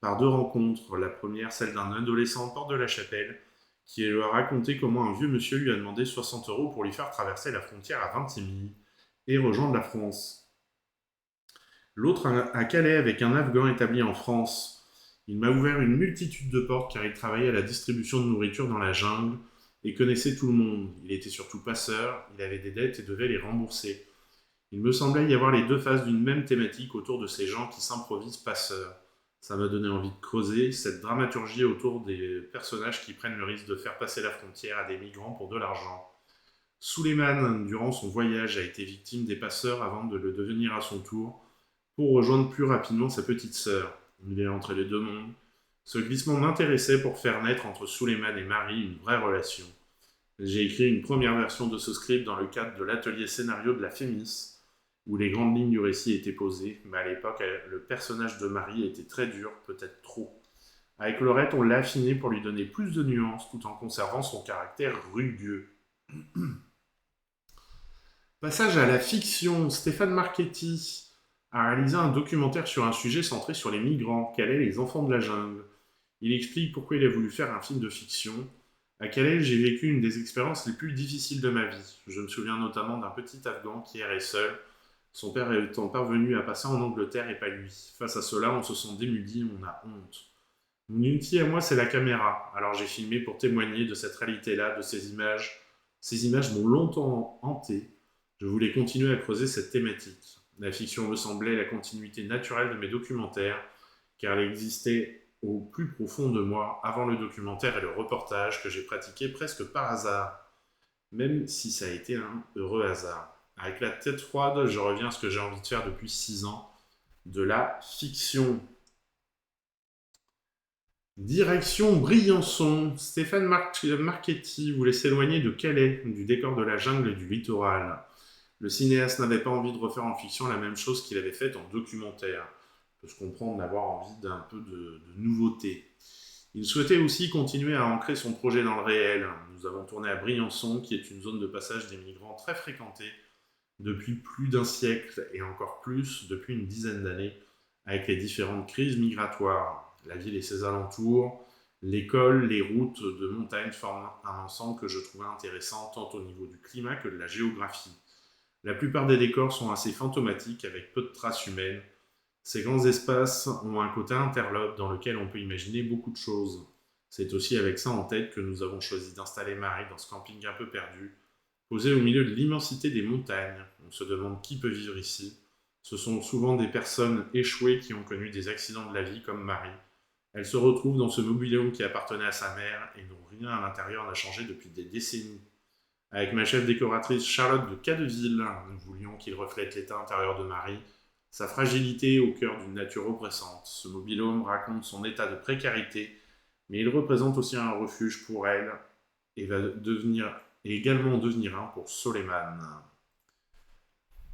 par deux rencontres. La première, celle d'un adolescent en porte de la Chapelle, qui lui a raconté comment un vieux monsieur lui a demandé 60 € pour lui faire traverser la frontière à Vintimille et rejoindre la France. L'autre à Calais avec un Afghan établi en France. Il m'a ouvert une multitude de portes car il travaillait à la distribution de nourriture dans la jungle et connaissait tout le monde. Il était surtout passeur, il avait des dettes et devait les rembourser. Il me semblait y avoir les deux faces d'une même thématique autour de ces gens qui s'improvisent passeurs. Ça m'a donné envie de creuser cette dramaturgie autour des personnages qui prennent le risque de faire passer la frontière à des migrants pour de l'argent. Suleiman, durant son voyage, a été victime des passeurs avant de le devenir à son tour pour rejoindre plus rapidement sa petite sœur. Il est entre les deux mondes. Ce glissement m'intéressait pour faire naître entre Suleiman et Marie une vraie relation. J'ai écrit une première version de ce script dans le cadre de l'atelier scénario de la Fémis où les grandes lignes du récit étaient posées, mais à l'époque, le personnage de Marie était très dur, peut-être trop. Avec Laurette, on l'a affiné pour lui donner plus de nuances, tout en conservant son caractère rugueux. Passage à la fiction. Stéphane Marchetti a réalisé un documentaire sur un sujet centré sur les migrants, quels sont les enfants de la jungle. Il explique pourquoi il a voulu faire un film de fiction. À Calais, j'ai vécu une des expériences les plus difficiles de ma vie. Je me souviens notamment d'un petit Afghan qui errait seul, son père étant parvenu à passer en Angleterre et pas lui. Face à cela, on se sent démuni, on a honte. Mon outil à moi, c'est la caméra. Alors j'ai filmé pour témoigner de cette réalité-là, de ces images. Ces images m'ont longtemps hanté. Je voulais continuer à creuser cette thématique. La fiction me semblait la continuité naturelle de mes documentaires, car elle existait au plus profond de moi, avant le documentaire et le reportage que j'ai pratiqué presque par hasard, même si ça a été un heureux hasard. Avec la tête froide, je reviens à ce que j'ai envie de faire depuis 6 ans, de la fiction. Direction Briançon. Stéphane Marchetti voulait s'éloigner de Calais, du décor de la jungle et du littoral. Le cinéaste n'avait pas envie de refaire en fiction la même chose qu'il avait faite en documentaire. On peut se comprendre d'avoir envie d'un peu de nouveauté. Il souhaitait aussi continuer à ancrer son projet dans le réel. Nous avons tourné à Briançon, qui est une zone de passage des migrants très fréquentée depuis plus d'un siècle et encore plus depuis une dizaine d'années, avec les différentes crises migratoires. La ville et ses alentours, l'école, les routes de montagne forment un ensemble que je trouvais intéressant tant au niveau du climat que de la géographie. La plupart des décors sont assez fantomatiques avec peu de traces humaines. Ces grands espaces ont un côté interlope dans lequel on peut imaginer beaucoup de choses. C'est aussi avec ça en tête que nous avons choisi d'installer Marie dans ce camping un peu perdu, posé au milieu de l'immensité des montagnes. On se demande qui peut vivre ici. Ce sont souvent des personnes échouées qui ont connu des accidents de la vie comme Marie. Elle se retrouve dans ce mobil-home qui appartenait à sa mère et dont rien à l'intérieur n'a changé depuis des décennies. Avec ma chef décoratrice Charlotte de Cadeville, nous voulions qu'il reflète l'état intérieur de Marie, sa fragilité au cœur d'une nature oppressante. Ce mobil-home raconte son état de précarité, mais il représente aussi un refuge pour elle et va également devenir un pour Soleiman.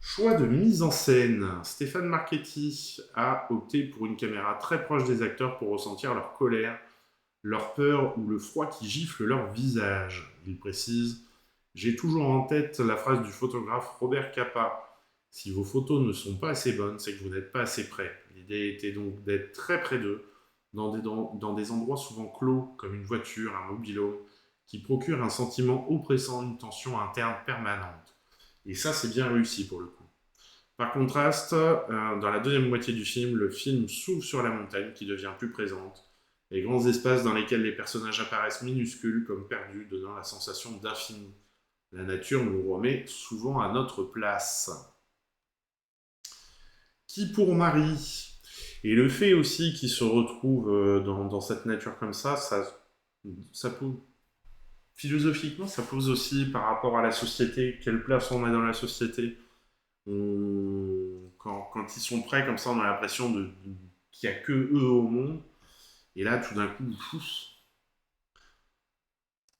Choix de mise en scène. Stéphane Marchetti a opté pour une caméra très proche des acteurs pour ressentir leur colère, leur peur ou le froid qui gifle leur visage. Il précise « J'ai toujours en tête la phrase du photographe Robert Capa. Si vos photos ne sont pas assez bonnes, c'est que vous n'êtes pas assez près. » L'idée était donc d'être très près d'eux, dans des endroits souvent clos, comme une voiture, un mobil-home, qui procure un sentiment oppressant, une tension interne permanente. Et ça, c'est bien réussi pour le coup. Par contraste, dans la deuxième moitié du film, le film s'ouvre sur la montagne qui devient plus présente. Les grands espaces dans lesquels les personnages apparaissent minuscules comme perdus, donnant la sensation d'infini. La nature nous remet souvent à notre place. Qui pour Marie ? Et le fait aussi qu'il se retrouve dans cette nature comme ça pose... Philosophiquement, ça pose aussi par rapport à la société, quelle place on a dans la société. Quand ils sont prêts comme ça, on a l'impression qu'il n'y a que eux au monde. Et là, tout d'un coup,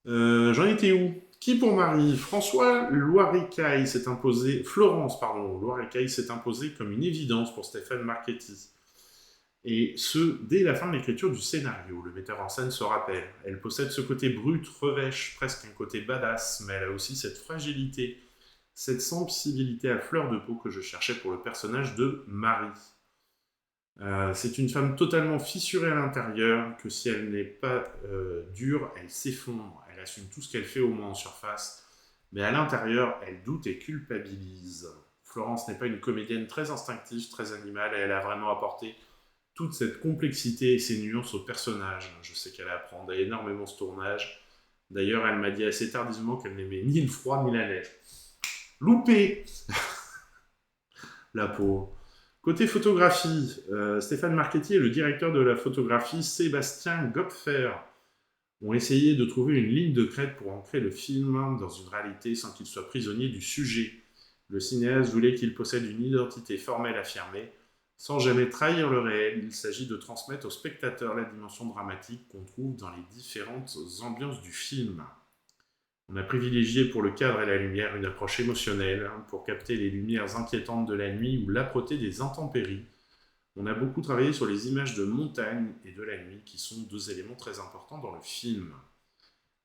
j'en étais où ? Qui pour Marie ? Florence Loirecaille s'est imposée comme une évidence pour Stéphane Marchetti. Et ce, dès la fin de l'écriture du scénario. Le metteur en scène se rappelle. Elle possède ce côté brut, revêche, presque un côté badass, mais elle a aussi cette fragilité, cette sensibilité à fleur de peau que je cherchais pour le personnage de Marie. C'est une femme totalement fissurée à l'intérieur, que si elle n'est pas dure, elle s'effondre. Elle assume tout ce qu'elle fait au moins en surface, mais à l'intérieur, elle doute et culpabilise. Florence n'est pas une comédienne très instinctive, très animale, et elle a vraiment apporté toute cette complexité et ces nuances au personnage. Je sais qu'elle appréhendait énormément ce tournage. D'ailleurs, elle m'a dit assez tardivement qu'elle n'aimait ni le froid ni la neige. Loupé. La pauvre. Côté photographie, Stéphane Marchetti et le directeur de la photographie, Sébastien Gopfer, ont essayé de trouver une ligne de crête pour ancrer le film dans une réalité sans qu'il soit prisonnier du sujet. Le cinéaste voulait qu'il possède une identité formelle affirmée. Sans jamais trahir le réel, il s'agit de transmettre au spectateur la dimension dramatique qu'on trouve dans les différentes ambiances du film. On a privilégié pour le cadre et la lumière une approche émotionnelle pour capter les lumières inquiétantes de la nuit ou l'âpreté des intempéries. On a beaucoup travaillé sur les images de montagne et de la nuit, qui sont deux éléments très importants dans le film.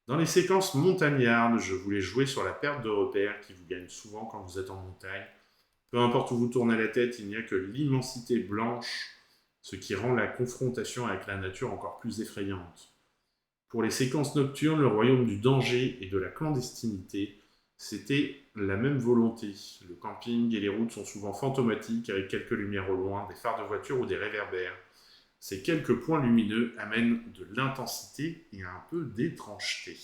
Dans les séquences montagnardes, je voulais jouer sur la perte de repères qui vous gagne souvent quand vous êtes en montagne. Peu importe où vous tournez la tête, il n'y a que l'immensité blanche, ce qui rend la confrontation avec la nature encore plus effrayante. Pour les séquences nocturnes, le royaume du danger et de la clandestinité, c'était la même volonté. Le camping et les routes sont souvent fantomatiques, avec quelques lumières au loin, des phares de voiture ou des réverbères. Ces quelques points lumineux amènent de l'intensité et un peu d'étrangeté.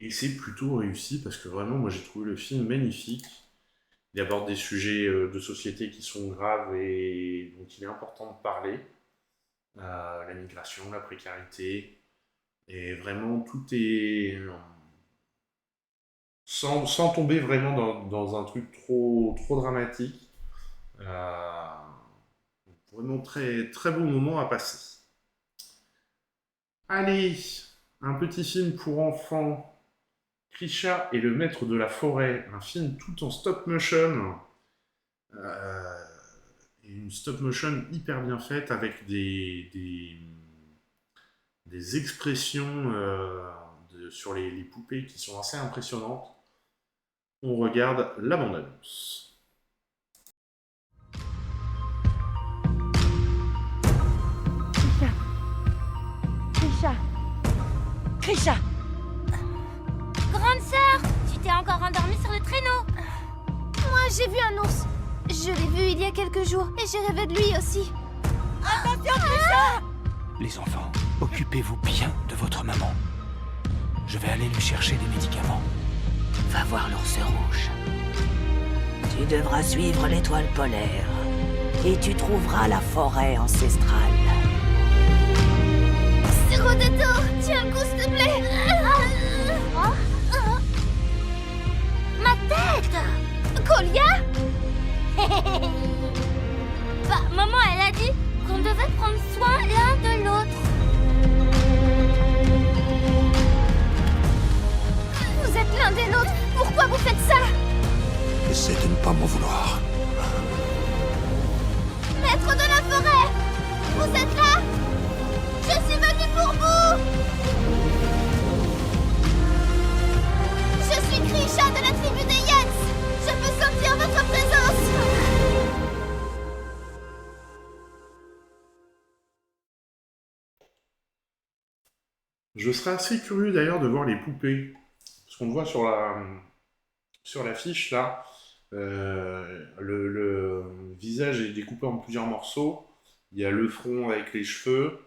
Et c'est plutôt réussi, parce que vraiment, moi j'ai trouvé le film magnifique. Il aborde des sujets de société qui sont graves et dont il est important de parler. La migration, la précarité, et vraiment tout est... Sans tomber vraiment dans un truc trop dramatique. Vraiment très, très bon moment à passer. Allez, un petit film pour enfants. Krisha et le maître de la forêt, un film tout en stop motion. Une stop motion hyper bien faite avec des expressions sur les poupées qui sont assez impressionnantes. On regarde la bande-annonce. Krisha. Krisha. Grande sœur, tu t'es encore endormie sur le traîneau. Moi, j'ai vu un ours. Je l'ai vu il y a quelques jours et j'ai rêvé de lui aussi. Attention, Krisha! Les enfants, occupez-vous bien de votre maman. Je vais aller lui chercher des médicaments. Va voir l'ours rouge. Tu devras suivre l'étoile polaire. Et tu trouveras la forêt ancestrale. Sirop de tiens le coup, s'il te plaît. Ma tête! Kolia? Bah, maman, elle a dit qu'on devait prendre soin l'un de l'autre. Vous êtes l'un des nôtres. Pourquoi vous faites ça? Essaie de ne pas m'en vouloir. Maître de la forêt! Vous êtes là? Je suis venu pour vous! Je suis Krisha de la tribu des Yens! Je peux sentir votre présence! Je serais assez curieux d'ailleurs de voir les poupées. Parce qu'on voit sur l'affiche là, le visage est découpé en plusieurs morceaux. Il y a le front avec les cheveux,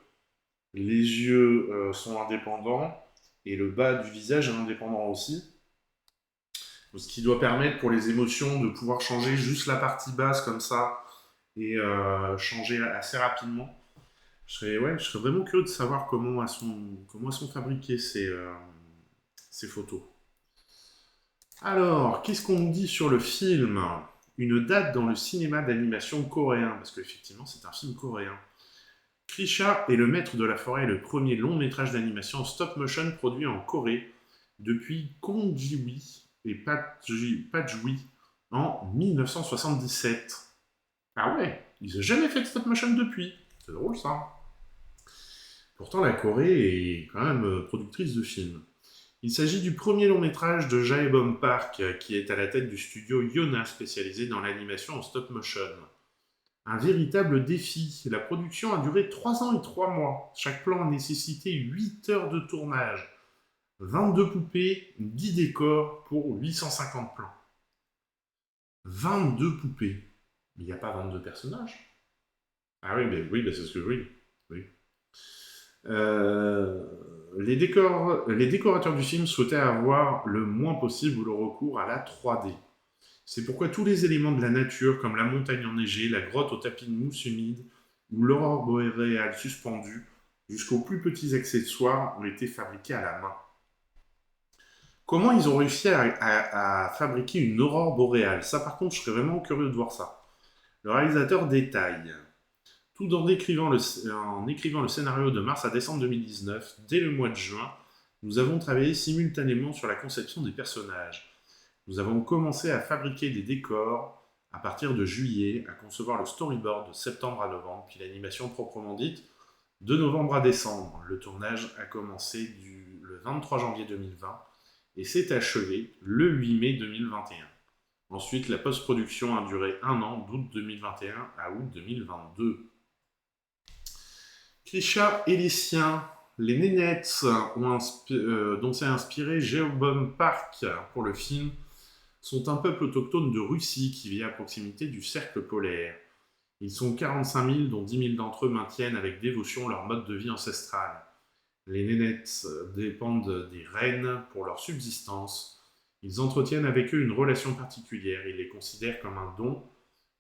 les yeux sont indépendants, et le bas du visage est indépendant aussi. Ce qui doit permettre pour les émotions de pouvoir changer juste la partie basse comme ça, et changer assez rapidement. Je serais vraiment curieux de savoir comment sont fabriquées ces photos. Alors, qu'est-ce qu'on dit sur le film? Une date dans le cinéma d'animation coréen, parce qu'effectivement c'est un film coréen. Krisha et le maître de la forêt est le premier long métrage d'animation en stop motion produit en Corée depuis Kong Ji-wi et Pajwi en 1977. Ah ouais, ils n'ont jamais fait de stop motion depuis. C'est drôle ça. Pourtant la Corée est quand même productrice de films. Il s'agit du premier long métrage de Jae-bom Park, qui est à la tête du studio Yona, spécialisé dans l'animation en stop motion. Un véritable défi. La production a duré 3 ans et 3 mois. Chaque plan a nécessité 8 heures de tournage. 22 poupées, 10 décors pour 850 plans. 22 poupées. Mais il n'y a pas 22 personnages. Ah oui, c'est ce que je dis. Oui. Les décorateurs du film souhaitaient avoir le moins possible le recours à la 3D. C'est pourquoi tous les éléments de la nature, comme la montagne enneigée, la grotte au tapis de mousse humide ou l'aurore boréale suspendue, jusqu'aux plus petits accessoires, ont été fabriqués à la main. Comment ils ont réussi à fabriquer une aurore boréale? Ça, par contre, je serais vraiment curieux de voir ça. Le réalisateur détaille. Tout en écrivant le scénario de mars à décembre 2019, dès le mois de juin, Nous avons travaillé simultanément sur la conception des personnages. Nous avons commencé à fabriquer des décors à partir de juillet, à concevoir le storyboard de septembre à novembre, puis l'animation proprement dite de novembre à décembre. Le tournage a commencé le 23 janvier 2020 et s'est achevé le 8 mai 2021. Ensuite, la post-production a duré 1 an, d'août 2021 à août 2022. Krisha et les siens, les Nénettes, dont s'est inspiré Jeroboam Park pour le film, sont un peuple autochtone de Russie qui vit à proximité du cercle polaire. Ils sont 45 000, dont 10 000 d'entre eux maintiennent avec dévotion leur mode de vie ancestral. Les Nénettes dépendent des rennes pour leur subsistance. Ils entretiennent avec eux une relation particulière. Ils les considèrent comme un don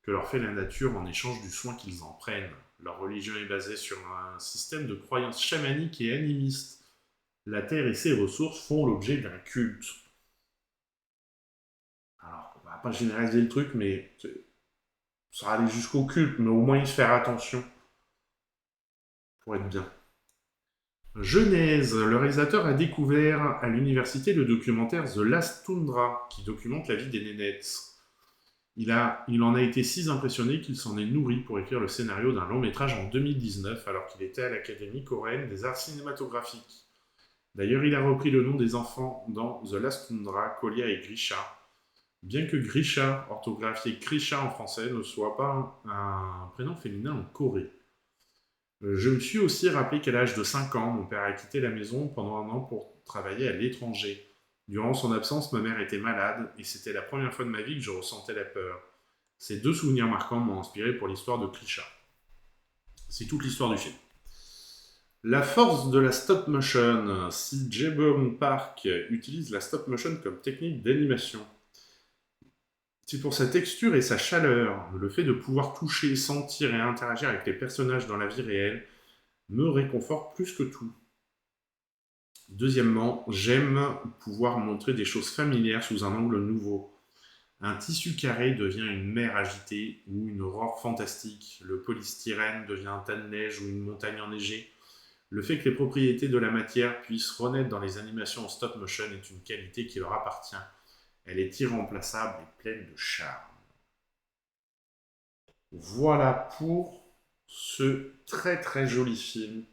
que leur fait la nature en échange du soin qu'ils en prennent. Leur religion est basée sur un système de croyances chamaniques et animistes. La terre et ses ressources font l'objet d'un culte. Alors, on va pas généraliser le truc, mais ça va aller jusqu'au culte, mais au moins y faire attention pour être bien. Genèse, le réalisateur a découvert à l'université le documentaire The Last Tundra, qui documente la vie des Nénettes. Il en a été si impressionné qu'il s'en est nourri pour écrire le scénario d'un long métrage en 2019, alors qu'il était à l'Académie coréenne des arts cinématographiques. D'ailleurs, il a repris le nom des enfants dans The Last Tundra, Kolya et Grisha, bien que Grisha, orthographié Krisha en français, ne soit pas un prénom féminin en Corée. Je me suis aussi rappelé qu'à l'âge de 5 ans, mon père a quitté la maison pendant 1 an pour travailler à l'étranger. Durant son absence, ma mère était malade, et c'était la première fois de ma vie que je ressentais la peur. Ces 2 souvenirs marquants m'ont inspiré pour l'histoire de Krisha. C'est toute l'histoire du film. La force de la stop motion. Si Jeroboam Park utilise la stop motion comme technique d'animation, c'est pour sa texture et sa chaleur. Le fait de pouvoir toucher, sentir et interagir avec les personnages dans la vie réelle me réconforte plus que tout. Deuxièmement, j'aime pouvoir montrer des choses familières sous un angle nouveau. Un tissu carré devient une mer agitée ou une aurore fantastique. Le polystyrène devient un tas de neige ou une montagne enneigée. Le fait que les propriétés de la matière puissent renaître dans les animations en stop motion est une qualité qui leur appartient. Elle est irremplaçable et pleine de charme. Voilà pour ce très très joli film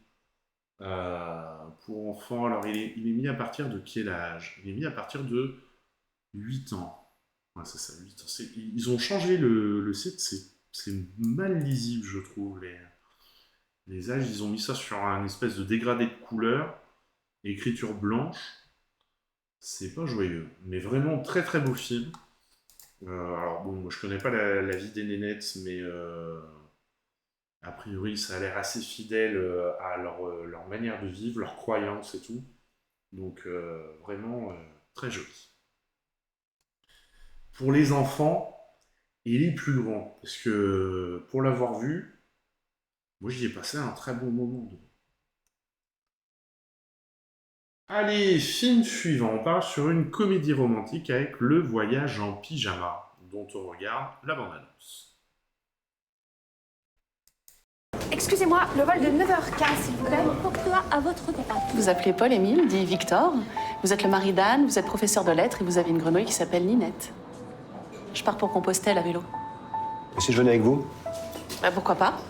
pour enfants. Alors il est mis à partir de quel âge? Il est mis à partir de 8 ans. Ouais, c'est ça, 8 ans. Ils ont changé le site, c'est mal lisible je trouve. Les âges, ils ont mis ça sur un espèce de dégradé de couleurs, écriture blanche. C'est pas joyeux, mais vraiment très très beau film. Alors bon, moi je connais pas la vie des Nénettes, mais a priori ça a l'air assez fidèle à leur manière de vivre, leurs croyances et tout. Donc vraiment très joli. Pour les enfants et les plus grands, parce que pour l'avoir vu, moi j'y ai passé un très bon moment. Allez, film suivant, on part sur une comédie romantique avec Le Voyage en pyjama, dont on regarde la bande-annonce. Excusez-moi, le vol de 9h15, s'il vous plaît. Pourquoi à votre départ? Vous appelez Paul-Émile, dit Victor. Vous êtes le mari d'Anne, vous êtes professeur de lettres et vous avez une grenouille qui s'appelle Ninette. Je pars pour Compostelle à vélo. Et si je venais avec vous? Bah, pourquoi pas?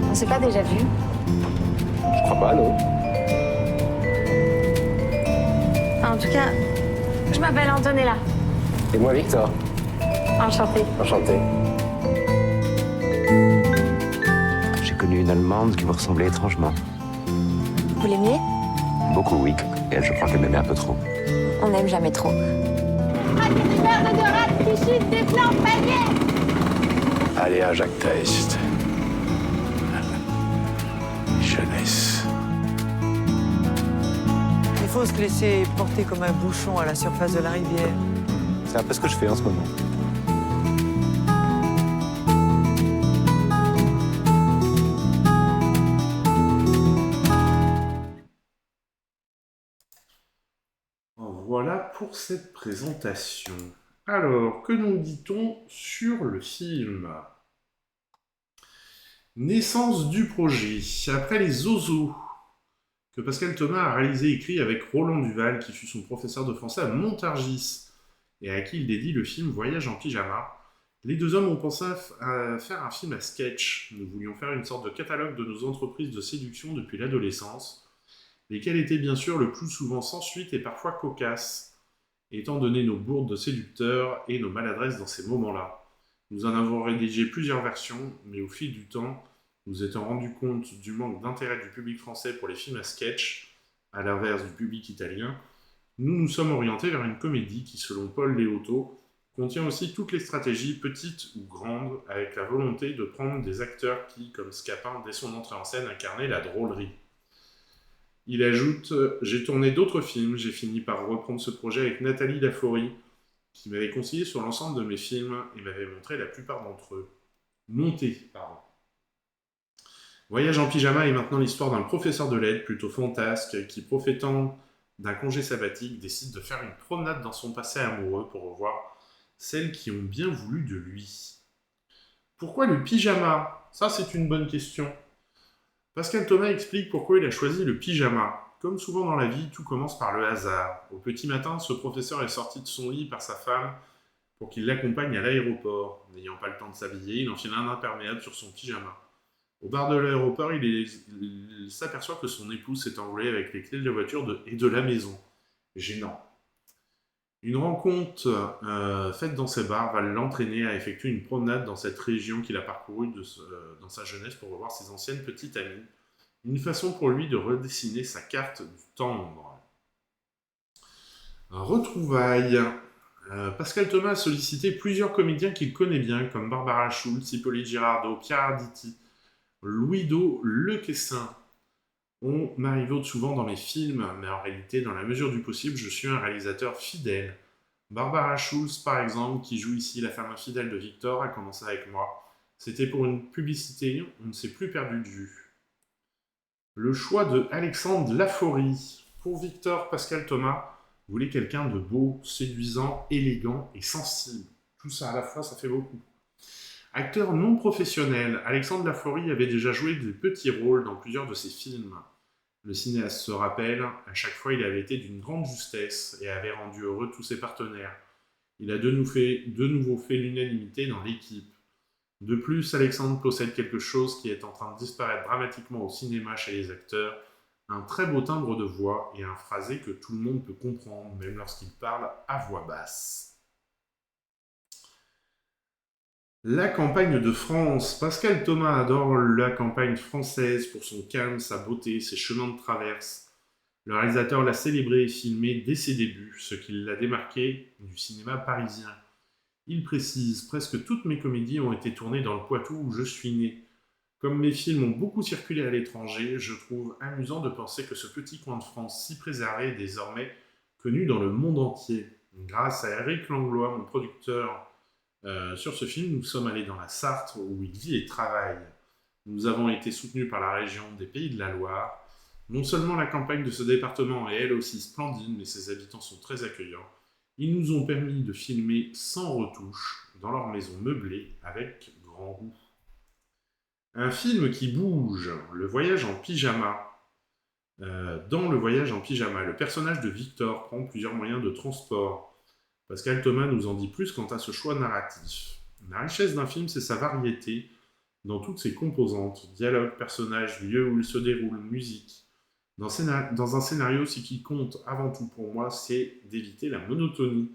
On s'est pas déjà vu? Je crois pas, non. En tout cas, je m'appelle Antonella. Et moi, Victor. Enchantée. Enchanté. J'ai connu une Allemande qui vous ressemblait étrangement. Vous l'aimiez? Beaucoup, oui. Et elle, je crois qu'elle m'aimait un peu trop. On n'aime jamais trop. Merde de rate, fichis, des plans, panier. Allez, à Jacques Test. Jeunesse. Il faut se laisser porter comme un bouchon à la surface de la rivière. C'est un peu ce que je fais en ce moment. pour cette présentation. Alors, que nous dit-on sur le film ? Naissance du projet. Après les Oiseaux, que Pascal Thomas a réalisé et écrit avec Roland Duval, qui fut son professeur de français à Montargis, et à qui il dédie le film Voyage en pyjama, les deux hommes ont pensé à faire un film à sketch. Nous voulions faire une sorte de catalogue de nos entreprises de séduction depuis l'adolescence, lesquelles étaient bien sûr le plus souvent sans suite et parfois cocasses, étant donné nos bourdes de séducteurs et nos maladresses dans ces moments-là. Nous en avons rédigé plusieurs versions, mais au fil du temps, nous étions rendus compte du manque d'intérêt du public français pour les films à sketch, à l'inverse du public italien. Nous nous sommes orientés vers une comédie qui, selon Paul Léoto, contient aussi toutes les stratégies, petites ou grandes, avec la volonté de prendre des acteurs qui, comme Scapin, dès son entrée en scène, incarnaient la drôlerie. Il ajoute « J'ai tourné d'autres films, j'ai fini par reprendre ce projet avec Nathalie Laforie, qui m'avait conseillé sur l'ensemble de mes films et m'avait montré la plupart d'entre eux. Voyage en pyjama est maintenant l'histoire d'un professeur de lettres plutôt fantasque qui, profitant d'un congé sabbatique, décide de faire une promenade dans son passé amoureux pour revoir celles qui ont bien voulu de lui. Pourquoi le pyjama ? Ça, c'est une bonne question. Pascal Thomas explique pourquoi il a choisi le pyjama. Comme souvent dans la vie, tout commence par le hasard. Au petit matin, ce professeur est sorti de son lit par sa femme pour qu'il l'accompagne à l'aéroport. N'ayant pas le temps de s'habiller, il enfile un imperméable sur son pyjama. Au bar de l'aéroport, il s'aperçoit que son épouse s'est envolée avec les clés de la voiture et de la maison. Gênant. Une rencontre faite dans ces bars va l'entraîner à effectuer une promenade dans cette région qu'il a parcourue dans sa jeunesse pour revoir ses anciennes petites amies. Une façon pour lui de redessiner sa carte du tendre. Retrouvailles. Pascal Thomas a sollicité plusieurs comédiens qu'il connaît bien, comme Barbara Schultz, Hippolyte Girardot, Pierre Arditi, Louis-Do Lequessin. On m'arrive souvent dans mes films, mais en réalité, dans la mesure du possible, je suis un réalisateur fidèle. Barbara Schultz, par exemple, qui joue ici la femme infidèle de Victor, a commencé avec moi. C'était pour une publicité, on ne s'est plus perdu de vue. Le choix de Alexandre Laforie. Pour Victor, Pascal Thomas voulait quelqu'un de beau, séduisant, élégant et sensible. Tout ça à la fois, ça fait beaucoup. Acteur non professionnel, Alexandre Laforie avait déjà joué de petits rôles dans plusieurs de ses films. Le cinéaste se rappelle, à chaque fois il avait été d'une grande justesse et avait rendu heureux tous ses partenaires. Il a de nouveau fait l'unanimité dans l'équipe. De plus, Alexandre possède quelque chose qui est en train de disparaître dramatiquement au cinéma chez les acteurs, un très beau timbre de voix et un phrasé que tout le monde peut comprendre, même lorsqu'il parle à voix basse. La campagne de France. Pascal Thomas adore la campagne française pour son calme, sa beauté, ses chemins de traverse. Le réalisateur l'a célébré et filmé dès ses débuts, ce qui l'a démarqué du cinéma parisien. Il précise, presque toutes mes comédies ont été tournées dans le Poitou où je suis né. Comme mes films ont beaucoup circulé à l'étranger, je trouve amusant de penser que ce petit coin de France si préservé est désormais connu dans le monde entier. Grâce à Eric Langlois, mon producteur, sur ce film, nous sommes allés dans la Sarthe où il vit et travaille. Nous avons été soutenus par la région des Pays de la Loire. Non seulement la campagne de ce département est elle aussi splendide, mais ses habitants sont très accueillants. Ils nous ont permis de filmer sans retouche, dans leur maison meublée, avec grand goût. Un film qui bouge, Le Voyage en pyjama. Dans Le Voyage en pyjama, le personnage de Victor prend plusieurs moyens de transport. Pascal Thomas nous en dit plus quant à ce choix narratif. La richesse d'un film, c'est sa variété, dans toutes ses composantes, dialogue, personnages, lieu où il se déroule, musique. Dans un scénario, ce qui compte avant tout pour moi, c'est d'éviter la monotonie,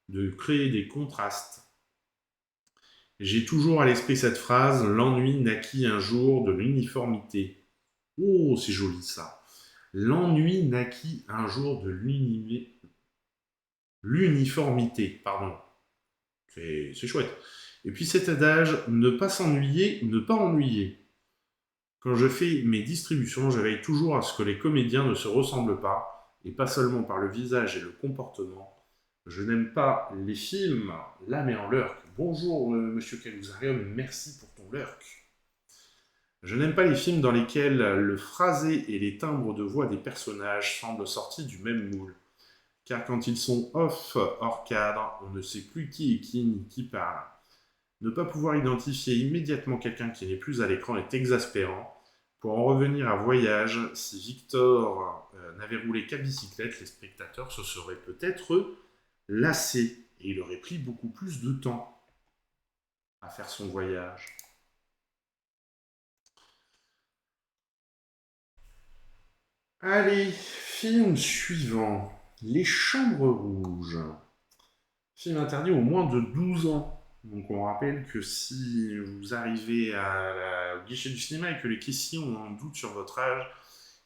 de créer des contrastes. J'ai toujours à l'esprit cette phrase « L'ennui naquit un jour de l'uniformité ». Oh, c'est joli ça. L'ennui naquit un jour de l'uniformité, pardon. C'est chouette. Et puis cet adage « Ne pas s'ennuyer, ne pas ennuyer ». Quand je fais mes distributions, je veille toujours à ce que les comédiens ne se ressemblent pas, et pas seulement par le visage et le comportement. Je n'aime pas les films, là mais en lurk. Bonjour monsieur Calouzarium, merci pour ton lurk. Je n'aime pas les films dans lesquels le phrasé et les timbres de voix des personnages semblent sortis du même moule. car quand ils sont hors cadre, on ne sait plus qui est qui ni qui parle. Ne pas pouvoir identifier immédiatement quelqu'un qui n'est plus à l'écran est exaspérant. Pour en revenir à Voyage, si Victor n'avait roulé qu'à bicyclette, les spectateurs se seraient peut-être lassés et il aurait pris beaucoup plus de temps à faire son voyage. Allez, film suivant. Les Chambres Rouges. Film interdit aux moins de 12 ans. Donc on rappelle que si vous arrivez au guichet du cinéma et que les caissiers ont un doute sur votre âge,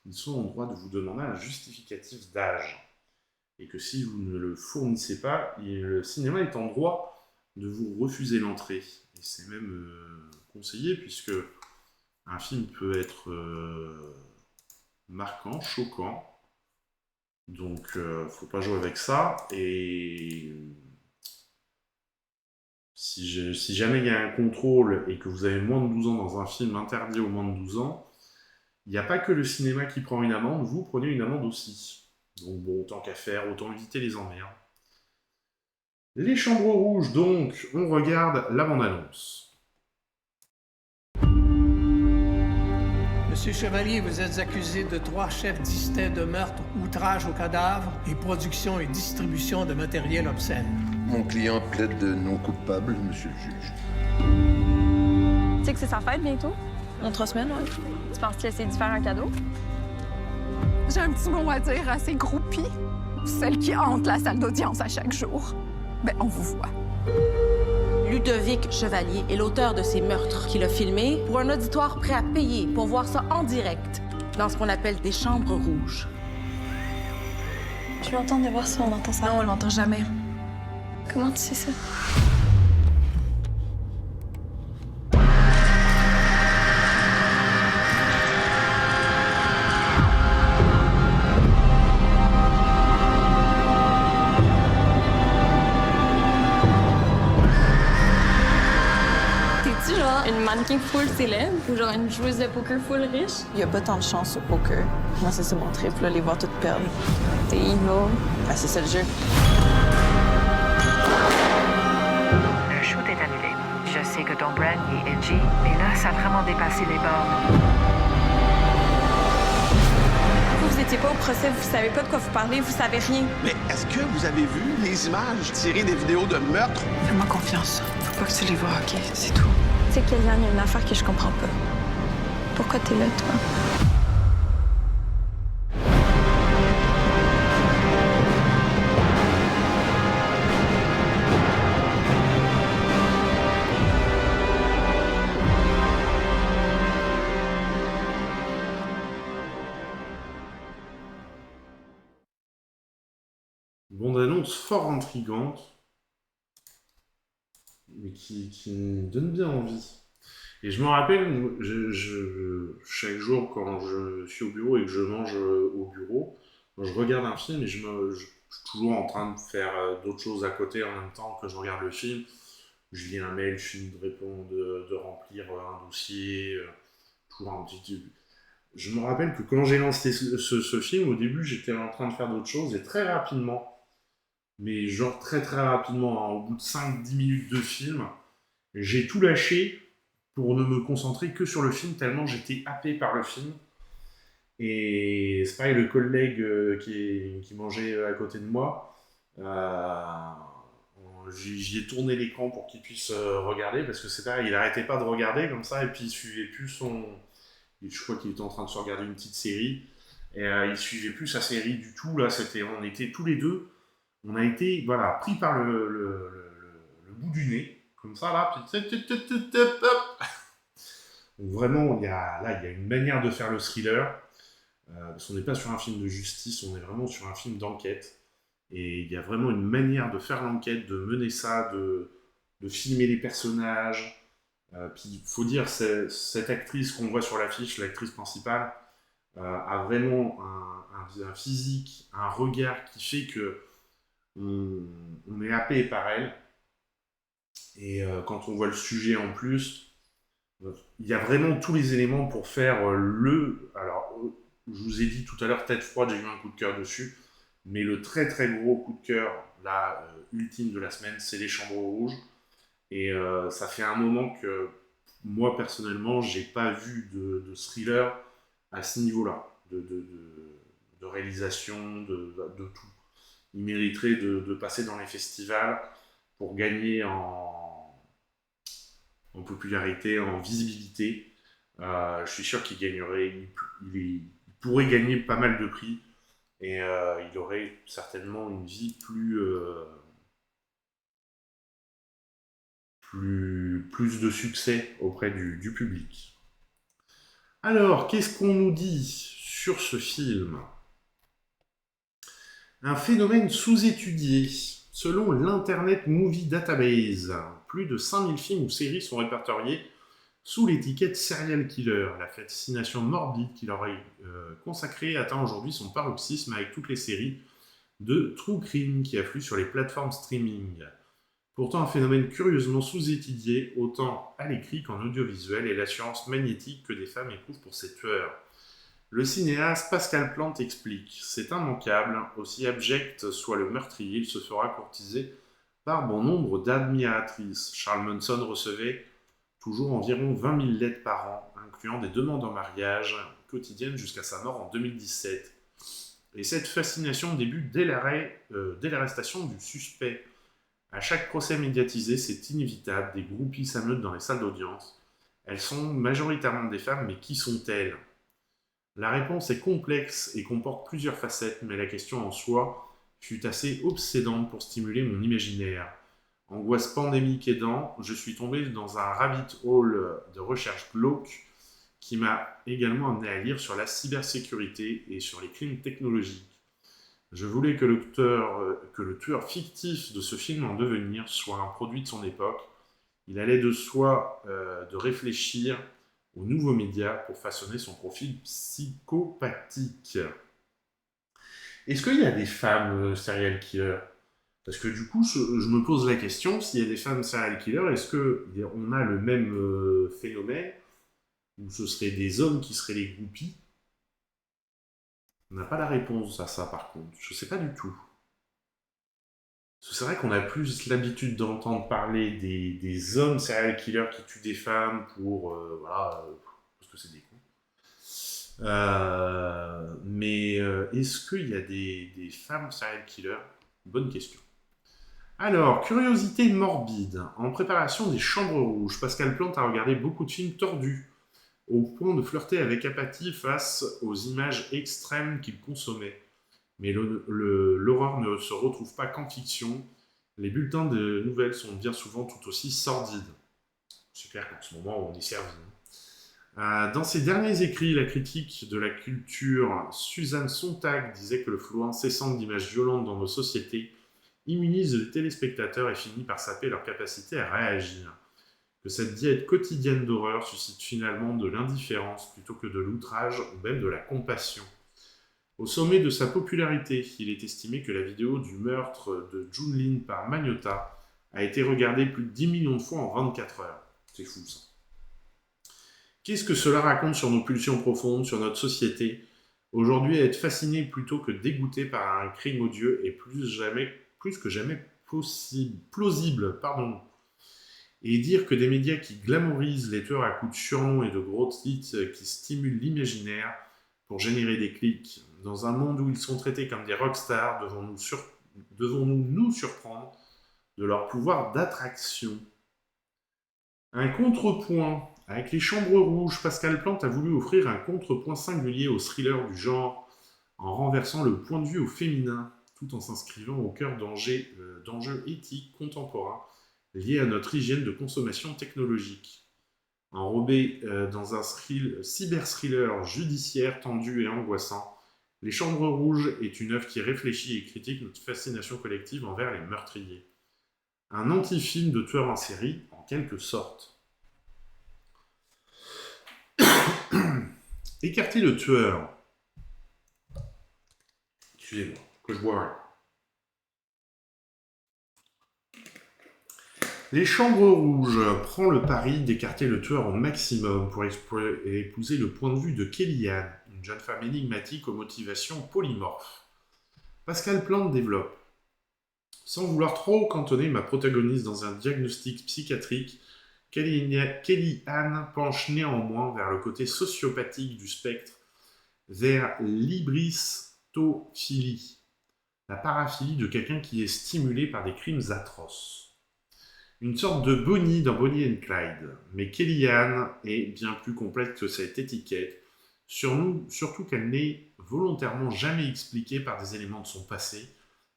ils sont en droit de vous demander un justificatif d'âge. Et que si vous ne le fournissez pas, le cinéma est en droit de vous refuser l'entrée. Et c'est même conseillé puisque un film peut être marquant, choquant. Donc faut pas jouer avec ça. Et si jamais il y a un contrôle et que vous avez moins de 12 ans dans un film interdit aux moins de 12 ans, il n'y a pas que le cinéma qui prend une amende, vous prenez une amende aussi. Donc bon, tant qu'à faire, autant éviter les emmerdes. Les Chambres Rouges, donc, on regarde la bande-annonce. Monsieur Chevalier, vous êtes accusé de 3 chefs distincts de meurtre, outrage au cadavre et production et distribution de matériel obscène. Mon client plaide de non coupable, monsieur le juge. Tu sais que c'est sa fête bientôt? Dans 3 semaines, ouais. Tu penses qu'il essaie de faire un cadeau? J'ai un petit mot à dire à ces groupies, celles qui hantent la salle d'audience à chaque jour. Ben, on vous voit. Ludovic Chevalier est l'auteur de ces meurtres qu'il a filmés pour un auditoire prêt à payer pour voir ça en direct dans ce qu'on appelle des chambres rouges. Je l'entends de voir si on entend ça. Non, on l'entend jamais. Comment tu sais ça? Une mannequin full célèbre ou genre une joueuse de poker full riche? Il y a pas tant de chance au poker. Moi, c'est mon trip, là, les voir toutes perdre. T'es evil. Ah, c'est ça le jeu. Le shoot est annulé. Je sais que ton brand est edgy, mais là, ça a vraiment dépassé les bornes. Vous étiez pas au procès, vous savez pas de quoi vous parlez, vous savez rien. Mais est-ce que vous avez vu les images tirées des vidéos de meurtre? Fais-moi confiance. Faut pas que tu les vois, OK? C'est tout. Tu sais, Kéliane, il y a une affaire que je comprends pas. Pourquoi t'es là, toi? Bande-annonce fort intrigante, mais qui me donne bien envie. Et je me rappelle, chaque jour quand je suis au bureau et que je mange au bureau, quand je regarde un film et je suis toujours en train de faire d'autres choses à côté en même temps que je regarde le film. Je lis un mail, je finis de répondre, de remplir un dossier, toujours un petit... Je me rappelle que quand j'ai lancé ce film, au début j'étais en train de faire d'autres choses et très rapidement, mais genre très très rapidement, hein, au bout de 5-10 minutes de film, j'ai tout lâché pour ne me concentrer que sur le film, tellement j'étais happé par le film. Et c'est pareil, le collègue qui mangeait à côté de moi, j'y ai tourné l'écran pour qu'il puisse regarder, parce que c'est pareil, il arrêtait pas de regarder comme ça, et puis il suivait plus son... Je crois qu'il était en train de se regarder une petite série, et il suivait plus sa série du tout, là, on était tous les deux, on a été, voilà, pris par le bout du nez, comme ça, là, puis... Donc vraiment, il y a une manière de faire le thriller, parce qu'on n'est pas sur un film de justice, on est vraiment sur un film d'enquête, et il y a vraiment une manière de faire l'enquête, de mener ça, de filmer les personnages. Puis il faut dire, cette actrice qu'on voit sur l'affiche, l'actrice principale, a vraiment un physique, un regard qui fait que on est happé par elle. Et quand on voit le sujet en plus, il y a vraiment tous les éléments pour faire Alors, je vous ai dit tout à l'heure, Tête froide, j'ai eu un coup de cœur dessus. Mais le très très gros coup de cœur, la ultime de la semaine, c'est Les Chambres Rouges. Et ça fait un moment que moi personnellement, j'ai pas vu de thriller à ce niveau-là, de réalisation, de tout. Il mériterait de passer dans les festivals pour gagner en popularité, en visibilité. Je suis sûr qu'il gagnerait, il pourrait gagner pas mal de prix et il aurait certainement une vie plus de succès auprès du public. Alors, qu'est-ce qu'on nous dit sur ce film ? Un phénomène sous-étudié. Selon l'Internet Movie Database, plus de 5000 films ou séries sont répertoriés sous l'étiquette serial killer. La fascination morbide qui leur est consacrée atteint aujourd'hui son paroxysme avec toutes les séries de true crime qui affluent sur les plateformes streaming. Pourtant, un phénomène curieusement sous-étudié, autant à l'écrit qu'en audiovisuel, est l'assurance magnétique que des femmes éprouvent pour ces tueurs. Le cinéaste Pascal Plante explique « C'est immanquable, aussi abject soit le meurtrier, il se fera courtiser par bon nombre d'admiratrices. » Charles Manson recevait toujours environ 20 000 lettres par an, incluant des demandes en mariage quotidiennes jusqu'à sa mort en 2017. Et cette fascination débute dès l'arrestation du suspect. À chaque procès médiatisé, c'est inévitable, des groupies s'ameutent dans les salles d'audience. Elles sont majoritairement des femmes, mais qui sont-elles ? La réponse est complexe et comporte plusieurs facettes, mais la question en soi fut assez obsédante pour stimuler mon imaginaire. Angoisse pandémique aidant, je suis tombé dans un rabbit hole de recherche glauque qui m'a également amené à lire sur la cybersécurité et sur les crimes technologiques. Je voulais que le tueur fictif de ce film en devenir soit un produit de son époque. Il allait de soi de réfléchir aux nouveaux médias pour façonner son profil psychopathique. Est-ce qu'il y a des femmes serial killers ? Parce que du coup, je me pose la question, s'il y a des femmes serial killers, est-ce qu'on a le même phénomène, ou ce seraient des hommes qui seraient les groupies ? On n'a pas la réponse à ça par contre, je ne sais pas du tout. C'est vrai qu'on a plus l'habitude d'entendre parler des hommes serial killers qui tuent des femmes parce que c'est des cons. Mais est-ce qu'il y a des femmes serial killers ? Bonne question. Alors, curiosité morbide. En préparation des Chambres Rouges, Pascal Plante a regardé beaucoup de films tordus, au point de flirter avec apathie face aux images extrêmes qu'il consommait. Mais l'horreur ne se retrouve pas qu'en fiction. Les bulletins de nouvelles sont bien souvent tout aussi sordides. C'est clair qu'en ce moment, on y servi. Dans ses derniers écrits, la critique de la culture Suzanne Sontag disait que le flot incessant d'images violentes dans nos sociétés immunise les téléspectateurs et finit par saper leur capacité à réagir. Que cette diète quotidienne d'horreur suscite finalement de l'indifférence plutôt que de l'outrage ou même de la compassion. Au sommet de sa popularité, il est estimé que la vidéo du meurtre de Junlin par Magnota a été regardée plus de 10 millions de fois en 24 heures. C'est fou ça. Qu'est-ce que cela raconte sur nos pulsions profondes, sur notre société ? Aujourd'hui, être fasciné plutôt que dégoûté par un crime odieux est plus que jamais plausible. Et dire que des médias qui glamourisent les tueurs à coups de surnoms et de gros titres qui stimulent l'imaginaire pour générer des clics, dans un monde où ils sont traités comme des rockstars, devons-nous nous surprendre de leur pouvoir d'attraction ? Un contrepoint. Avec Les Chambres Rouges, Pascal Plante a voulu offrir un contrepoint singulier au thriller du genre, en renversant le point de vue au féminin, tout en s'inscrivant au cœur d'enjeux éthiques contemporains liés à notre hygiène de consommation technologique. Enrobé dans un cyber-thriller judiciaire tendu et angoissant, Les Chambres Rouges est une œuvre qui réfléchit et critique notre fascination collective envers les meurtriers. Un anti-film de tueur en série, en quelque sorte. Écarter le tueur. Excusez-moi, que je bois rien. Les Chambres Rouges prend le pari d'écarter le tueur au maximum pour épouser le point de vue de Kellyanne, une jeune femme énigmatique aux motivations polymorphes. Pascal Plante développe. Sans vouloir trop cantonner ma protagoniste dans un diagnostic psychiatrique, Kelly-Anne penche néanmoins vers le côté sociopathique du spectre, vers l'hybristophilie, la paraphilie de quelqu'un qui est stimulé par des crimes atroces. Une sorte de Bonnie dans Bonnie and Clyde, mais Kelly-Anne est bien plus complète que cette étiquette, surtout qu'elle n'est volontairement jamais expliquée par des éléments de son passé,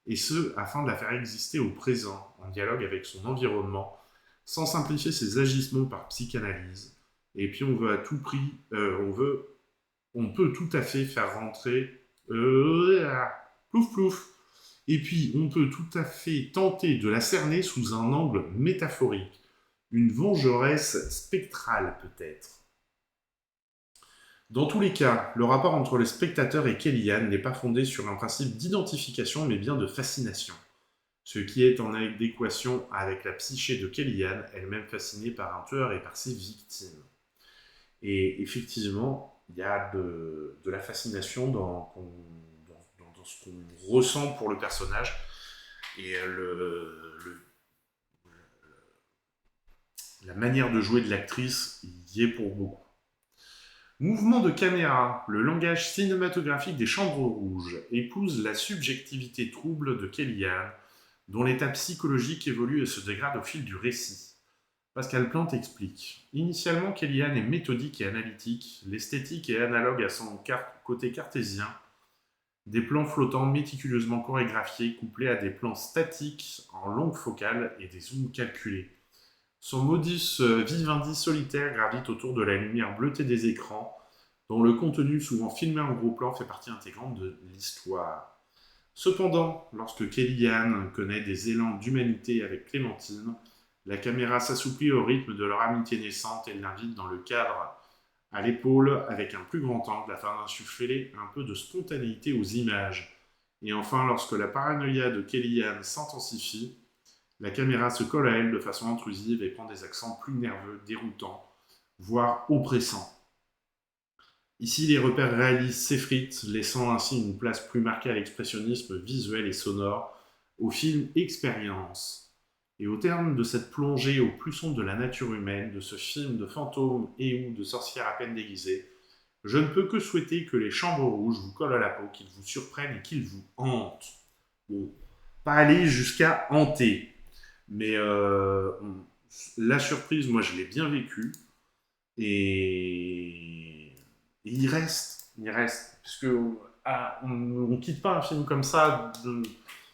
et ce, afin de la faire exister au présent, en dialogue avec son environnement, sans simplifier ses agissements par psychanalyse. Et puis on veut à tout prix, on peut tout à fait faire rentrer, plouf plouf, et puis on peut tout à fait tenter de la cerner sous un angle métaphorique, une vengeresse spectrale peut-être. Dans tous les cas, le rapport entre le spectateur et Kelly-Anne n'est pas fondé sur un principe d'identification mais bien de fascination. Ce qui est en adéquation avec la psyché de Kelly-Anne, elle-même fascinée par un tueur et par ses victimes. Et effectivement, il y a de la fascination dans ce qu'on ressent pour le personnage. Et la manière de jouer de l'actrice y est pour beaucoup. Mouvement de caméra, le langage cinématographique des Chambres Rouges épouse la subjectivité trouble de Kelly-Anne, dont l'état psychologique évolue et se dégrade au fil du récit. Pascal Plante explique. Initialement, Kelly-Anne est méthodique et analytique, l'esthétique est analogue à son côté cartésien, des plans flottants méticuleusement chorégraphiés couplés à des plans statiques en longue focale et des zooms calculés. Son modus vivendi solitaire gravite autour de la lumière bleutée des écrans, dont le contenu souvent filmé en gros plan fait partie intégrante de l'histoire. Cependant, lorsque Kelly-Anne connaît des élans d'humanité avec Clémentine, la caméra s'assouplit au rythme de leur amitié naissante et l'invite dans le cadre à l'épaule avec un plus grand angle afin d'insuffler un peu de spontanéité aux images. Et enfin, lorsque la paranoïa de Kelly-Anne s'intensifie, la caméra se colle à elle de façon intrusive et prend des accents plus nerveux, déroutants, voire oppressants. Ici, les repères réalistes s'effritent, laissant ainsi une place plus marquée à l'expressionnisme visuel et sonore, au film expérience. Et au terme de cette plongée au plus sombre de la nature humaine, de ce film de fantômes et ou de sorcières à peine déguisées, je ne peux que souhaiter que les Chambres Rouges vous collent à la peau, qu'ils vous surprennent et qu'ils vous hantent. Bon, pas aller jusqu'à hanter. Mais la surprise, moi, je l'ai bien vécue. Et il reste. Parce qu'on ne quitte pas un film comme ça.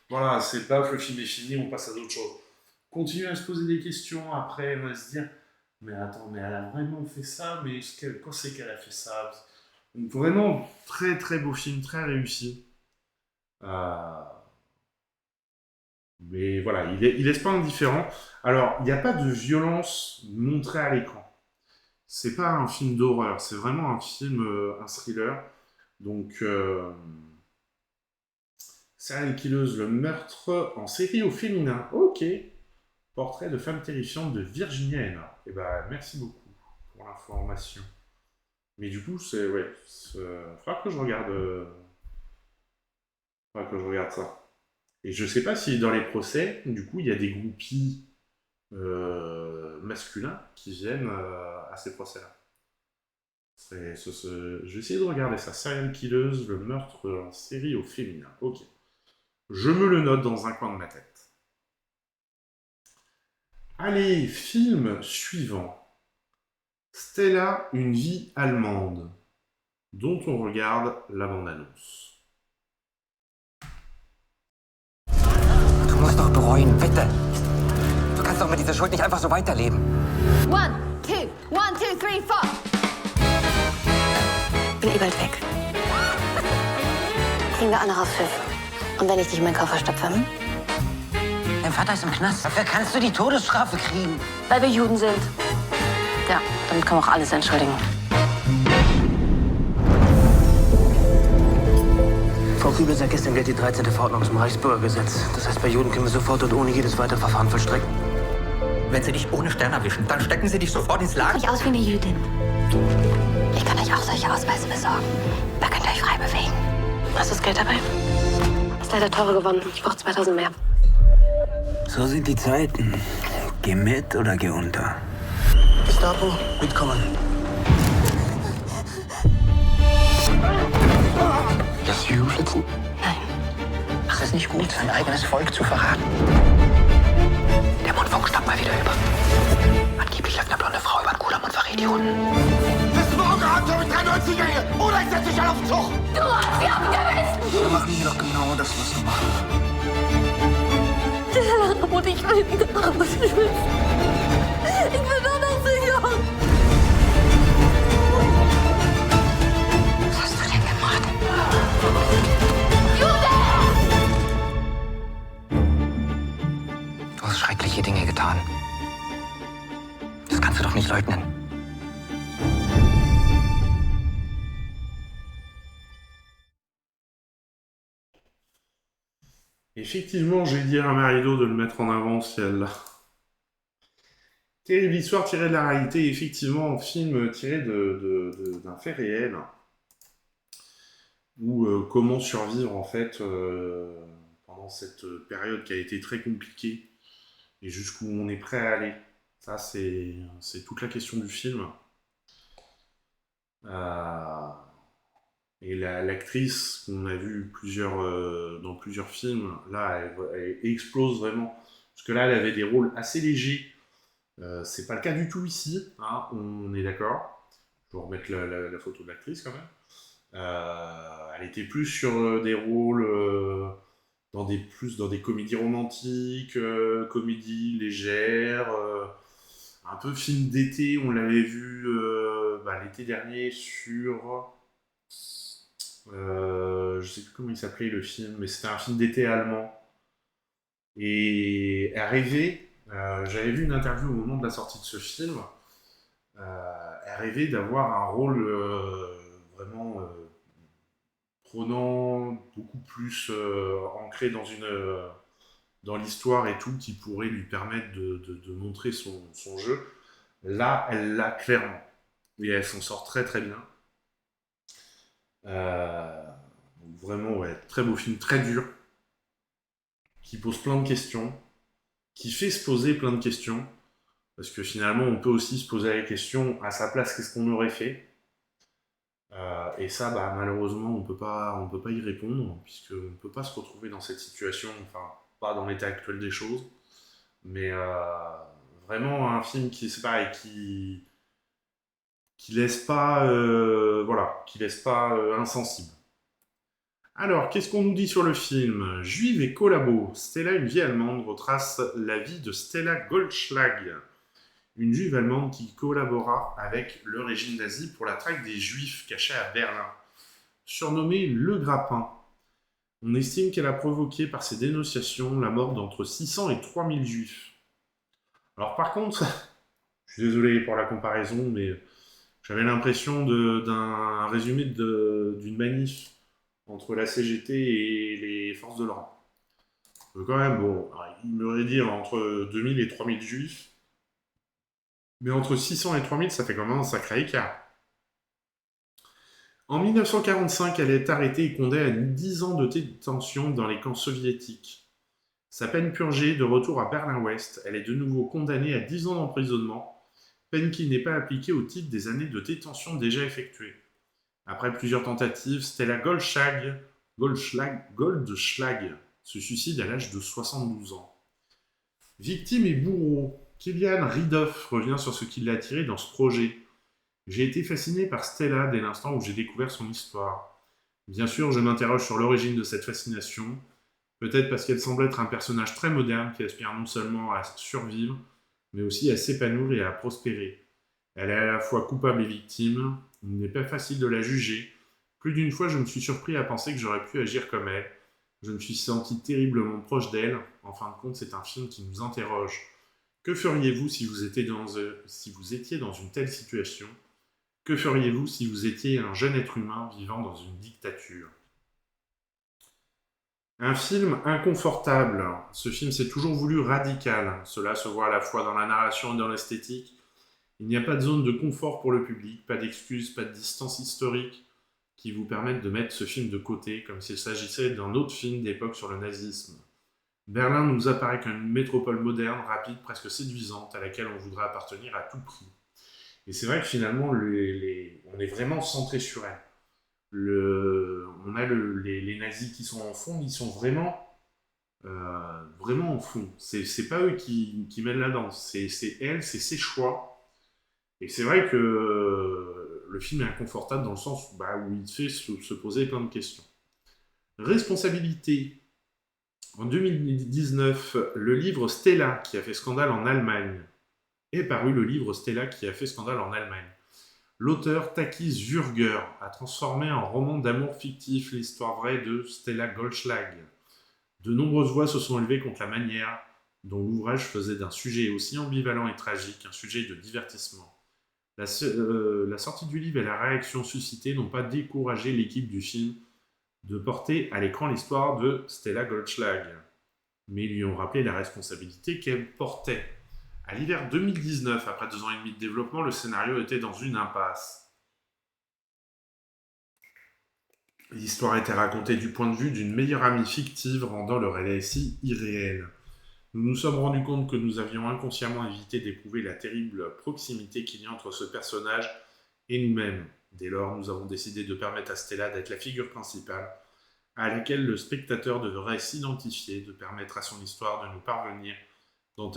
Voilà, c'est pas le film est fini, on passe à d'autres choses. Continuer à se poser des questions, après, on va se dire, mais attends, mais elle a vraiment fait ça, mais quand c'est qu'elle a fait ça? Donc, vraiment, très très beau film, très réussi. Mais voilà, il laisse pas indifférent. Alors, il n'y a pas de violence montrée à l'écran. C'est pas un film d'horreur, c'est vraiment un film, un thriller. Donc, serial killeuse, le meurtre en série au féminin. Ok. Portrait de femme terrifiante de Virginia Henna. Eh ben, merci beaucoup pour l'information. Mais du coup, faudra que je regarde ça. Et je sais pas si dans les procès, du coup, il y a des groupies masculins qui viennent à ces procès-là. Je vais essayer de regarder ça. Serial killeuse, le meurtre en série au féminin. Ok. Je me le note dans un coin de ma tête. Allez, film suivant. Stella, une vie allemande, dont on regarde la bande-annonce. Du musst doch bereuen, bitte. Du kannst doch mit dieser Schuld nicht einfach so weiterleben. 1, 2, 1, 2, 3, 4. Bin eh bald weg. Kriegen wir anderes Pfiff. Und wenn ich dich in meinen Koffer stopfe, hm? Dein Vater ist im Knast. Dafür kannst du die Todesstrafe kriegen. Weil wir Juden sind. Ja, damit kann man auch alles entschuldigen. Frau Kübel, seit gestern gilt die 13. Verordnung zum Reichsbürgergesetz. Das heißt, bei Juden können wir sofort und ohne jedes weitere Verfahren vollstrecken. Wenn sie dich ohne Stern erwischen, dann stecken sie dich sofort ins Lager. Ich aus wie eine Jüdin. Ich kann euch auch solche Ausweise besorgen. Da könnt ihr euch frei bewegen. Hast du das Geld dabei? ist leider teurer geworden. Ich brauche 2000 mehr. So sind die Zeiten. Geh mit oder geh unter. Gestapo, mitkommen. Das Hugh schützen? Nein. Ach, ist nicht gut, sein eigenes Volk zu verraten. Der Mundfunk stammt mal wieder über. Angeblich läuft eine blonde Frau über den Kudamm und verrät die Hunden. Bist du morgen so mit 93 Gänge oder ich setz dich auf den Zug? Du hast sie abgewiesen! Wir machen hier doch genau das, was du machst. Und ich will nicht nach Hause. Ich bin doch noch so jung. Was hast du denn gemacht? Du hast schreckliche Dinge getan. Das kannst du doch nicht leugnen. Effectivement, j'ai dit à Marido de le mettre en avant si elle l'a. Terrible histoire tirée de la réalité, effectivement, film tiré d'un fait réel. Ou comment survivre en fait pendant cette période qui a été très compliquée et jusqu'où on est prêt à aller. Ça, c'est toute la question du film. Et l'actrice qu'on a vue dans plusieurs films, là, elle explose vraiment. Parce que là, elle avait des rôles assez légers. C'est pas le cas du tout ici, hein, on est d'accord. Je vais remettre la photo de l'actrice quand même. Elle était plus sur des rôles dans des comédies romantiques, comédies légères, un peu film d'été. On l'avait vu l'été dernier sur... je sais plus comment il s'appelait le film, mais c'était un film d'été allemand. Et elle rêvait, j'avais vu une interview au moment de la sortie de ce film, elle rêvait d'avoir un rôle vraiment prenant, beaucoup plus ancré dans l'histoire et tout, qui pourrait lui permettre de montrer son jeu. Là, elle l'a clairement. Et elle s'en sort très très bien. Vraiment, ouais, très beau film, très dur, qui pose plein de questions, qui fait se poser plein de questions, parce que finalement, on peut aussi se poser la question, à sa place, qu'est-ce qu'on aurait fait ? Et ça, malheureusement, on peut pas y répondre, puisqu'on ne peut pas se retrouver dans cette situation, enfin, pas dans l'état actuel des choses, mais vraiment un film qui, c'est pareil, qui laisse pas, insensible. Alors, qu'est-ce qu'on nous dit sur le film ? Juive et collabo, Stella, une vie allemande, retrace la vie de Stella Goldschlag, une juive allemande qui collabora avec le régime nazi pour la traque des juifs cachés à Berlin. Surnommée Le Grappin, on estime qu'elle a provoqué par ses dénonciations la mort d'entre 600 et 3000 juifs. Alors par contre, je suis désolé pour la comparaison, mais j'avais l'impression d'un résumé d'une manif entre la CGT et les forces de l'ordre. Quand même, bon, il m'aurait dit entre 2000 et 3000 juifs, mais entre 600 et 3000, ça fait quand même un sacré écart. En 1945, elle est arrêtée et condamnée à 10 ans de détention dans les camps soviétiques. Sa peine purgée, de retour à Berlin-Ouest, elle est de nouveau condamnée à 10 ans d'emprisonnement, peine qui n'est pas appliquée au titre des années de détention déjà effectuées. Après plusieurs tentatives, Stella Goldschlag se suicide à l'âge de 72 ans. Victime et bourreau, Kilian Ridoff revient sur ce qui l'a attiré dans ce projet. J'ai été fasciné par Stella dès l'instant où j'ai découvert son histoire. Bien sûr, je m'interroge sur l'origine de cette fascination, peut-être parce qu'elle semble être un personnage très moderne qui aspire non seulement à survivre, mais aussi à s'épanouir et à prospérer. Elle est à la fois coupable et victime, il n'est pas facile de la juger. Plus d'une fois, je me suis surpris à penser que j'aurais pu agir comme elle. Je me suis senti terriblement proche d'elle. En fin de compte, c'est un film qui nous interroge. Que feriez-vous si vous étiez dans une telle situation ? Que feriez-vous si vous étiez un jeune être humain vivant dans une dictature ? Un film inconfortable. Ce film s'est toujours voulu radical. Cela se voit à la fois dans la narration et dans l'esthétique. Il n'y a pas de zone de confort pour le public, pas d'excuses, pas de distance historique qui vous permettent de mettre ce film de côté, comme s'il s'agissait d'un autre film d'époque sur le nazisme. Berlin nous apparaît comme une métropole moderne, rapide, presque séduisante, à laquelle on voudrait appartenir à tout prix. Et c'est vrai que finalement, on est vraiment centré sur elle. On a les nazis qui sont en fond, ils sont vraiment en fond. C'est pas eux qui mènent la danse, c'est elle, c'est ses choix. Et c'est vrai que le film est inconfortable dans le sens où il fait se poser plein de questions. Responsabilité. En 2019, le livre Stella, qui a fait scandale en Allemagne, est paru le livre Stella qui a fait scandale en Allemagne. L'auteur Takis Zürger a transformé en roman d'amour fictif l'histoire vraie de Stella Goldschlag. De nombreuses voix se sont élevées contre la manière dont l'ouvrage faisait d'un sujet aussi ambivalent et tragique un sujet de divertissement. La sortie du livre et la réaction suscitée n'ont pas découragé l'équipe du film de porter à l'écran l'histoire de Stella Goldschlag, mais ils lui ont rappelé la responsabilité qu'elle portait. À l'hiver 2019, après 2 ans et demi de développement, le scénario était dans une impasse. L'histoire était racontée du point de vue d'une meilleure amie fictive, rendant le récit irréel. Nous nous sommes rendus compte que nous avions inconsciemment évité d'éprouver la terrible proximité qu'il y a entre ce personnage et nous-mêmes. Dès lors, nous avons décidé de permettre à Stella d'être la figure principale, à laquelle le spectateur devrait s'identifier, de permettre à son histoire de nous parvenir dans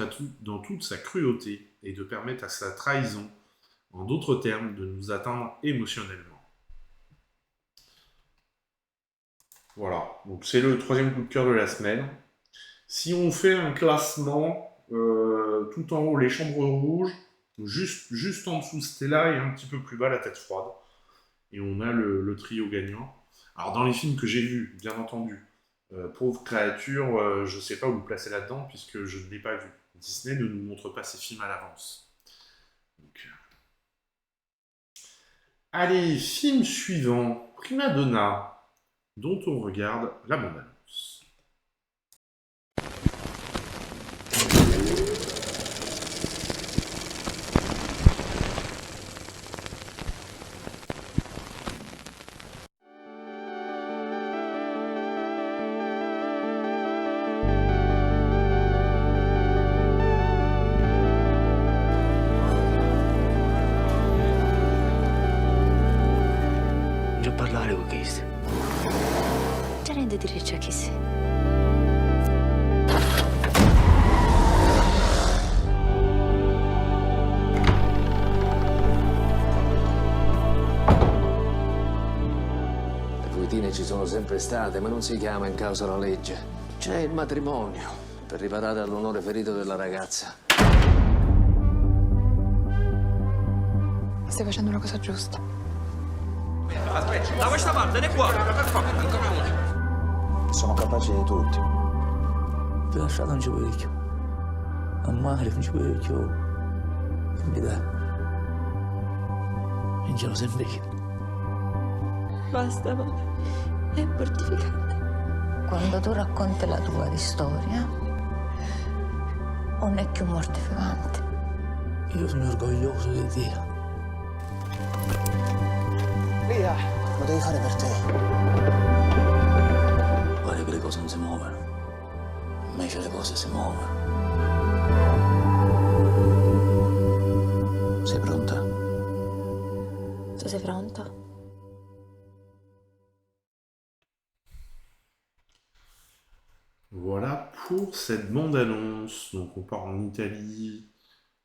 toute sa cruauté et de permettre à sa trahison, en d'autres termes, de nous atteindre émotionnellement. Voilà, donc c'est le 3e coup de cœur de la semaine. Si on fait un classement, tout en haut les chambres rouges, juste en dessous Stella et un petit peu plus bas la tête froide. Et on a le trio gagnant. Alors dans les films que j'ai vus, bien entendu, Pauvre créature, je ne sais pas où le placer là-dedans puisque je ne l'ai pas vu. Disney ne nous montre pas ses films à l'avance. Donc, allez, film suivant, Prima Donna, dont on regarde la bande-annonce. Già parlare con chi sei? Ce ne de dire ciò che sei. Le fuitine ci sono sempre state, ma non si chiama in causa la legge. C'è il matrimonio, per riparare all'onore ferito della ragazza. Stai facendo una cosa giusta. Aspetta, da questa parte, ne qua. Sono capace di tutti. Ti ho lasciato un ciuccio. A mare un ciuccio. Che mi dà? Non ce lo sempre io. Basta, mamma. È mortificante. Quando tu racconti la tua storia, non è più mortificante. Io sono orgoglioso di te. Via, lo devi fare per te. Guarda che le cose non si muovono. Invece le cose si muovono. Sei pronta? Tu sei pronto? Voilà pour cette bande-annonce. Donc on part en Italie,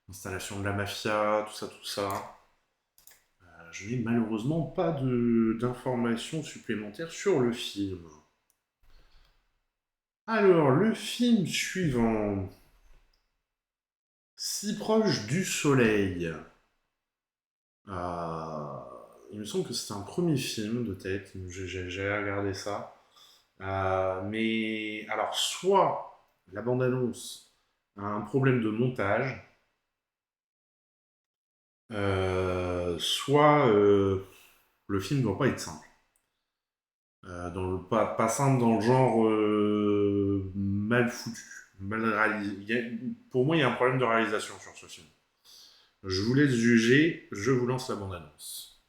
installation de la mafia, tout ça. Je n'ai malheureusement pas d'informations supplémentaires sur le film. Alors, le film suivant. Si proche du soleil. Il me semble que c'est un premier film de tête. J'ai regardé ça. Mais alors, soit la bande-annonce a un problème de montage, soit le film ne doit pas être simple. Pas simple dans le genre mal foutu, mal réalisé. Pour moi, il y a un problème de réalisation sur ce film. Je vous laisse juger, je vous lance la bande-annonce.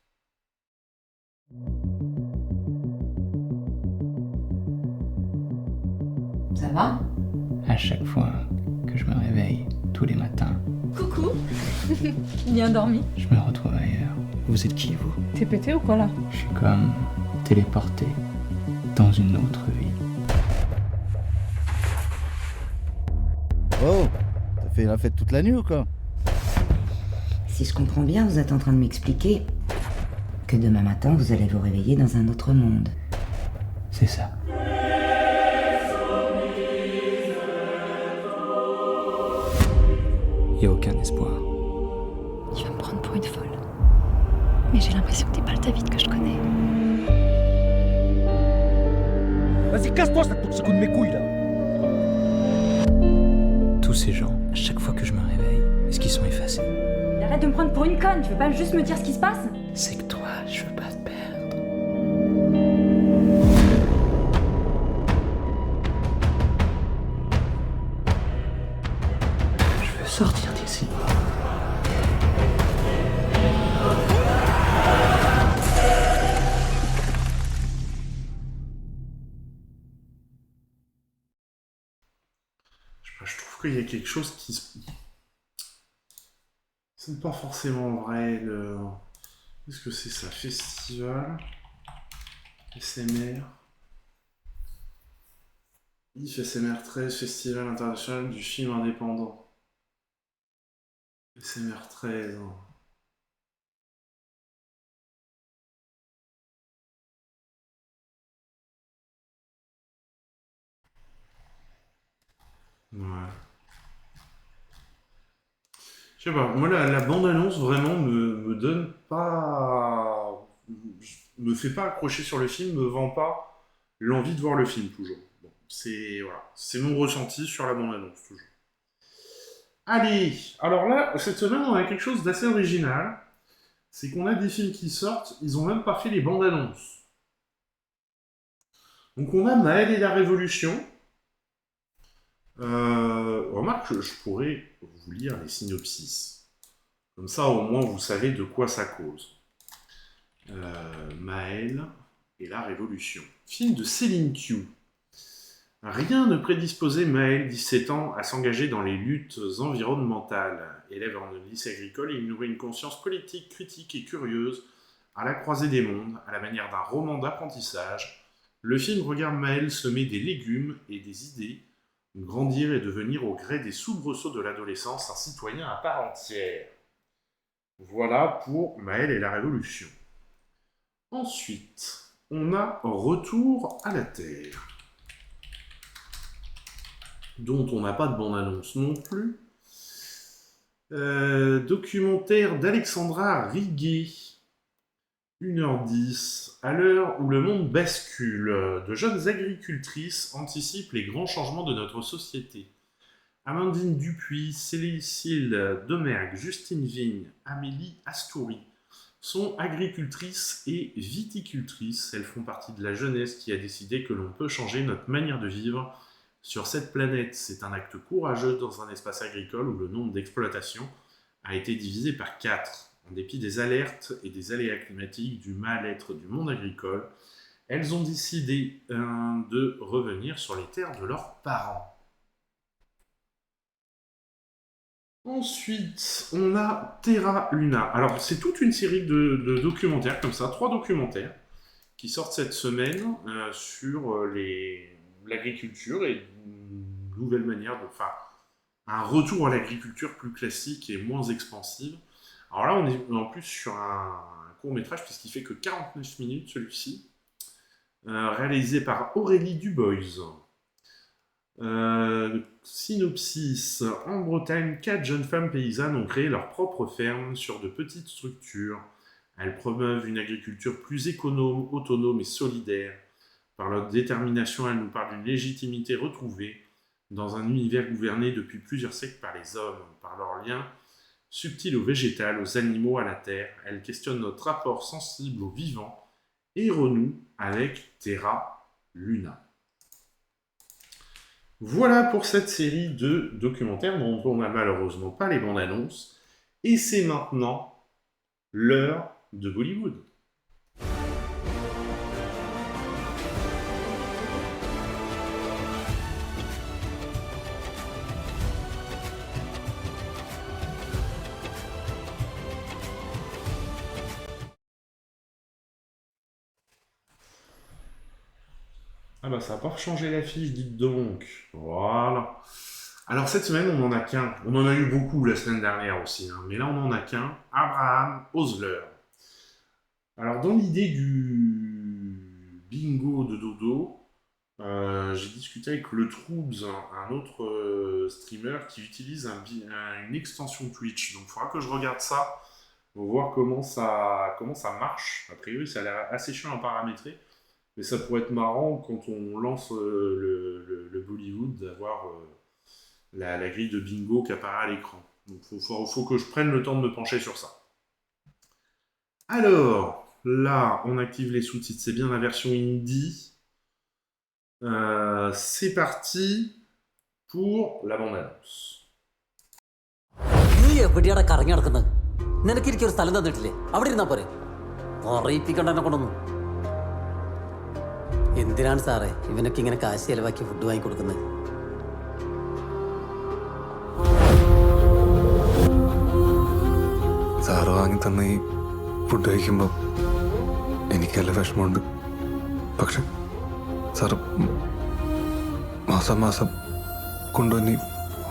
va? À chaque fois que je me réveille, tous les matins, Coucou. Bien dormi? je me retrouve ailleurs. Vous êtes qui, vous? T'es pété ou quoi là? Je suis comme téléporté dans une autre vie. Oh, t'as fait la fête toute la nuit ou quoi? Si je comprends bien, vous êtes en train de m'expliquer que demain matin, vous allez vous réveiller dans un autre monde. C'est ça. Y a aucun espoir. Tu vas me prendre pour une folle. Mais j'ai l'impression que t'es pas le David que je connais. Vas-y, casse-toi, ça te coupe ce coup de mes couilles là. Tous ces gens, à chaque fois que je me réveille, est-ce qu'ils sont effacés? Arrête de me prendre pour une conne, tu veux pas juste me dire ce qui se passe? C'est que toi, je veux pas te perdre. Je veux sortir d'ici. Je trouve qu'il y a quelque chose qui se... C'est pas forcément vrai, le... Qu'est-ce que c'est ça? Festival SMR IF SMR 13, Festival international du film indépendant. SMR 13. Ouais. Je sais pas, moi la bande-annonce vraiment me donne pas... me fait pas accrocher sur le film, me vend pas l'envie de voir le film toujours. Bon, c'est voilà, c'est mon ressenti sur la bande-annonce toujours. Allez, alors là, cette semaine on a quelque chose d'assez original, c'est qu'on a des films qui sortent, ils ont même pas fait les bandes-annonces. Donc on a Maël et la Révolution. Remarque, je pourrais vous lire les synopsis. Comme ça, au moins, vous savez de quoi ça cause. Maël et la Révolution. Film de Céline Q. Rien ne prédisposait Maël, 17 ans, à s'engager dans les luttes environnementales. Élève en lycée agricole, il nourrit une conscience politique, critique et curieuse, à la croisée des mondes, à la manière d'un roman d'apprentissage. Le film regarde Maël semer des légumes et des idées, grandir et devenir au gré des soubresauts de l'adolescence un citoyen à part entière. Voilà pour Maël et la Révolution. Ensuite, on a Retour à la Terre, dont on n'a pas de bande-annonce non plus. Documentaire d'Alexandra Riguet, 1h10, à l'heure où le monde bascule, de jeunes agricultrices anticipent les grands changements de notre société. Amandine Dupuis, Cécile Domergue, Justine Vigne, Amélie Astouri sont agricultrices et viticultrices. Elles font partie de la jeunesse qui a décidé que l'on peut changer notre manière de vivre sur cette planète. C'est un acte courageux dans un espace agricole où le nombre d'exploitations a été divisé par 4. En dépit des alertes et des aléas climatiques, du mal-être du monde agricole, elles ont décidé de revenir sur les terres de leurs parents. Ensuite, on a Terra Luna. Alors, c'est toute une série de documentaires comme ça, 3 documentaires, qui sortent cette semaine sur l'agriculture et une nouvelle manière de... Enfin, un retour à l'agriculture plus classique et moins expansive. Alors là, on est en plus sur un court-métrage, puisqu'il fait que 49 minutes, celui-ci, réalisé par Aurélie Dubois. Synopsis. En Bretagne, 4 jeunes femmes paysannes ont créé leur propre ferme sur de petites structures. Elles promeuvent une agriculture plus économe, autonome et solidaire. Par leur détermination, elles nous parlent d'une légitimité retrouvée dans un univers gouverné depuis plusieurs siècles par les hommes. Par leur lien subtil au végétal, aux animaux, à la terre, elles questionnent notre rapport sensible au vivant et renouent avec Terra Luna. Voilà pour cette série de documentaires dont on n'a malheureusement pas les bandes annonces. Et c'est maintenant l'heure de Bollywood. Ah bah ça n'a pas changé l'affiche, dites donc. Voilà. Alors cette semaine, on n'en a qu'un. On en a eu beaucoup la semaine dernière aussi, hein, mais là on n'en a qu'un. Abraham Osler. Alors dans l'idée du bingo de Dodo, j'ai discuté avec le Troubs, un autre streamer qui utilise une extension Twitch. Donc il faudra que je regarde ça pour voir comment ça marche. A priori, ça a l'air assez chiant à paramétrer. Mais ça pourrait être marrant quand on lance le Bollywood d'avoir la grille de bingo qui apparaît à l'écran. Donc il faut que je prenne le temps de me pencher sur ça. Alors, là, on active les sous-titres. C'est bien la version hindi. C'est parti pour la bande-annonce. എവിടെയാണ് കറങ്ങി നടക്കുന്നത്? നിനക്ക് എനിക്കൊരു സ്ഥലം തന്നിട്ടില്ലേ? അവിടെ ഇരുന്നാ പോരെ? പറയിപ്പിക്കണ്ട എന്നെ കൊണ്ടൊന്നും. എന്തിനാണ് സാറേ ഇവനൊക്കെ ഇങ്ങനെ കാശ് ചെലവാക്കി ഫുഡ് വാങ്ങി കൊടുക്കുന്നത്? സാറ് വാങ്ങി തന്ന ഈ ഫുഡ് കഴിക്കുമ്പോൾ എനിക്കല്ല വിഷമമുണ്ട്. പക്ഷെ സാറ് മാസം കൊണ്ടുവന്ന്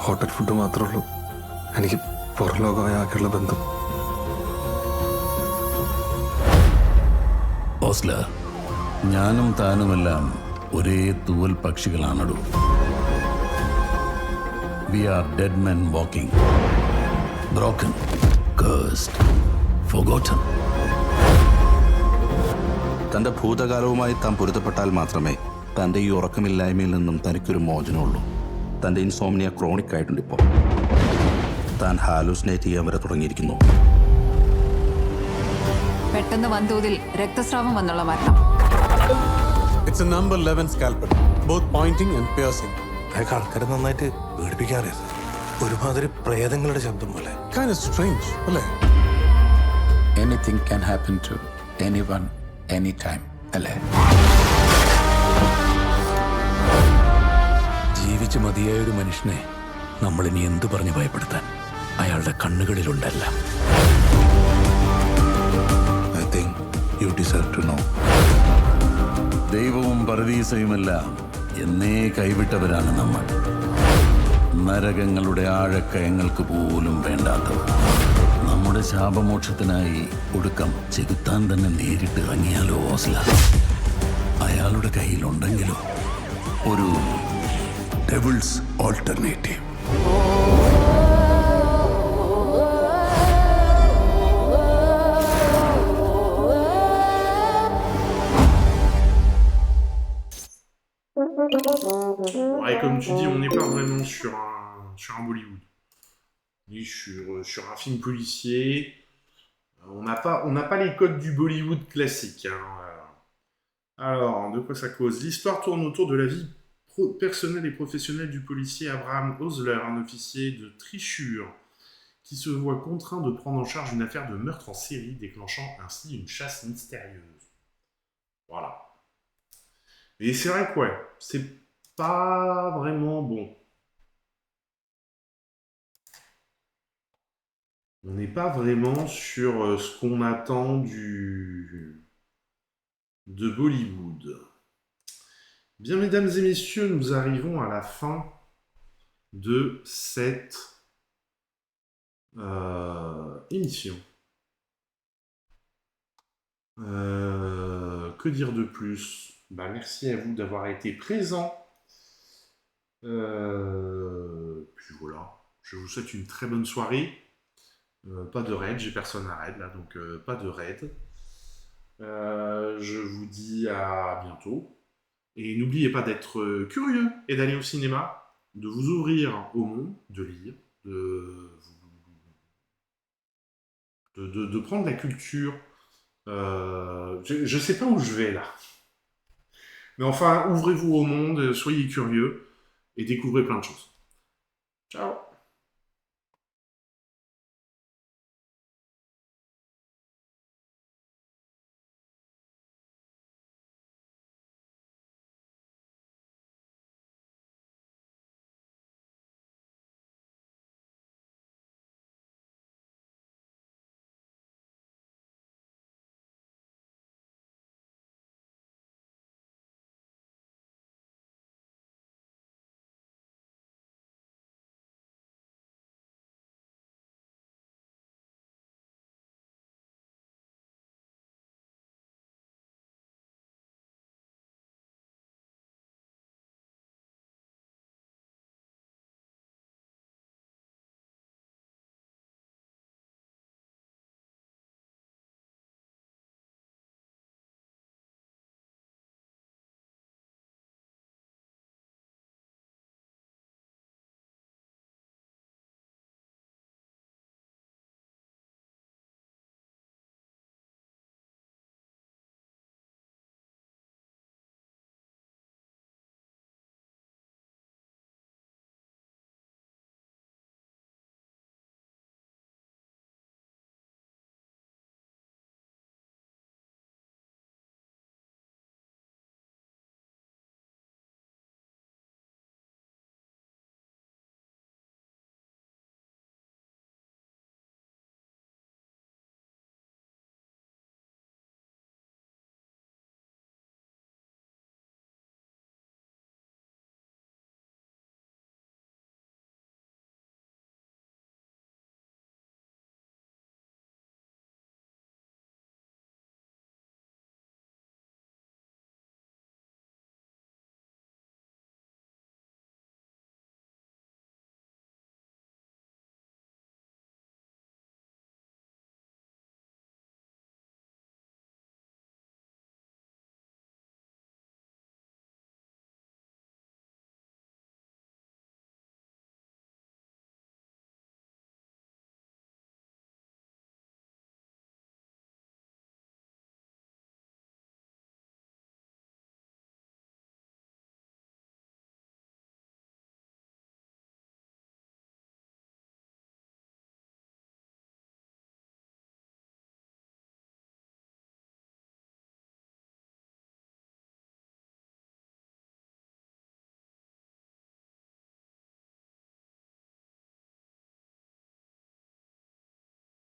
ഹോട്ടൽ ഫുഡ് മാത്രമേ ഉള്ളൂ എനിക്ക് പുറം ലോകമായ ആകെയുള്ള ബന്ധം. ഓസ്ലർ, ഞാനും താനുമെല്ലാം ഒരേ തൂവൽ പക്ഷികളാണടൂ. We are dead men walking, broken, cursed, forgotten. തൻ്റെ ഭൂതകാലവുമായി താൻ പൊരുത്തപ്പെട്ടാൽ മാത്രമേ തൻ്റെ ഈ ഉറക്കമില്ലായ്മയിൽ നിന്നും തനിക്കൊരു മോചനമുള്ളൂ. തൻ്റെ ഇൻസോംനിയ ക്രോണിക് ആയിട്ടുണ്ട് ഇപ്പോൾ. താൻ ഹാലൂസിനേറ്റ് ചെയ്യാൻ വരെ തുടങ്ങിയിരിക്കുന്നു. പെട്ടെന്ന് വൻതോതിൽ രക്തസ്രാവം വന്നുള്ള മരണം. It's a number 11 scalpel, both pointing and piercing. അയാൾക്ക് ആൾക്കാരെ നന്നായിട്ട് പേടിപ്പിക്കാറിയത്. ഒരുമാതിരി പ്രേതങ്ങളുടെ ശബ്ദം പോലെ. Kind of strange, അല്ലേ? Anything can happen to anyone, anytime, അല്ലേ? ജീവിച്ച് മതിയായ ഒരു മനുഷ്യനെ നമ്മളിനി എന്തു പറഞ്ഞ് ഭയപ്പെടുത്താൻ? അയാളുടെ കണ്ണുകളിലുണ്ടല്ല. I think you deserve to know. ദൈവവും പരദീസയുമെല്ലാം എന്നേ കൈവിട്ടവരാണ് നമ്മൾ. നരകങ്ങളുടെ ആഴക്കയങ്ങൾക്ക് പോലും വേണ്ടാത്തവർ. നമ്മുടെ ശാപമോക്ഷത്തിനായി ഒടുക്കം ചെകുത്താൻ തന്നെ നേരിട്ട് ഇറങ്ങിയാലോ ഓസ്ലർ? അയാളുടെ കയ്യിലുണ്ടെങ്കിലോ ഒരു devil's alternative. Ouais, comme tu dis, on n'est pas vraiment sur un Bollywood. On est sur un film policier. On n'a pas les codes du Bollywood classique. Hein. Alors, de quoi ça cause? L'histoire tourne autour de la vie personnelle et professionnelle du policier Abraham Osler, un officier de Trishur, qui se voit contraint de prendre en charge une affaire de meurtre en série, déclenchant ainsi une chasse mystérieuse. Voilà. Et c'est vrai que ouais, c'est pas vraiment bon. On n'est pas vraiment sur ce qu'on attend de Bollywood. Bien, mesdames et messieurs, nous arrivons à la fin de cette émission. Que dire de plus? Merci à vous d'avoir été présents. Puis voilà, je vous souhaite une très bonne soirée. Pas de raid, j'ai personne à raid là, donc pas de raid. Je vous dis à bientôt. Et n'oubliez pas d'être curieux et d'aller au cinéma, de vous ouvrir au monde, de lire, de prendre la culture. Je sais pas où je vais là. Mais enfin, ouvrez-vous au monde, soyez curieux et découvrez plein de choses. Ciao!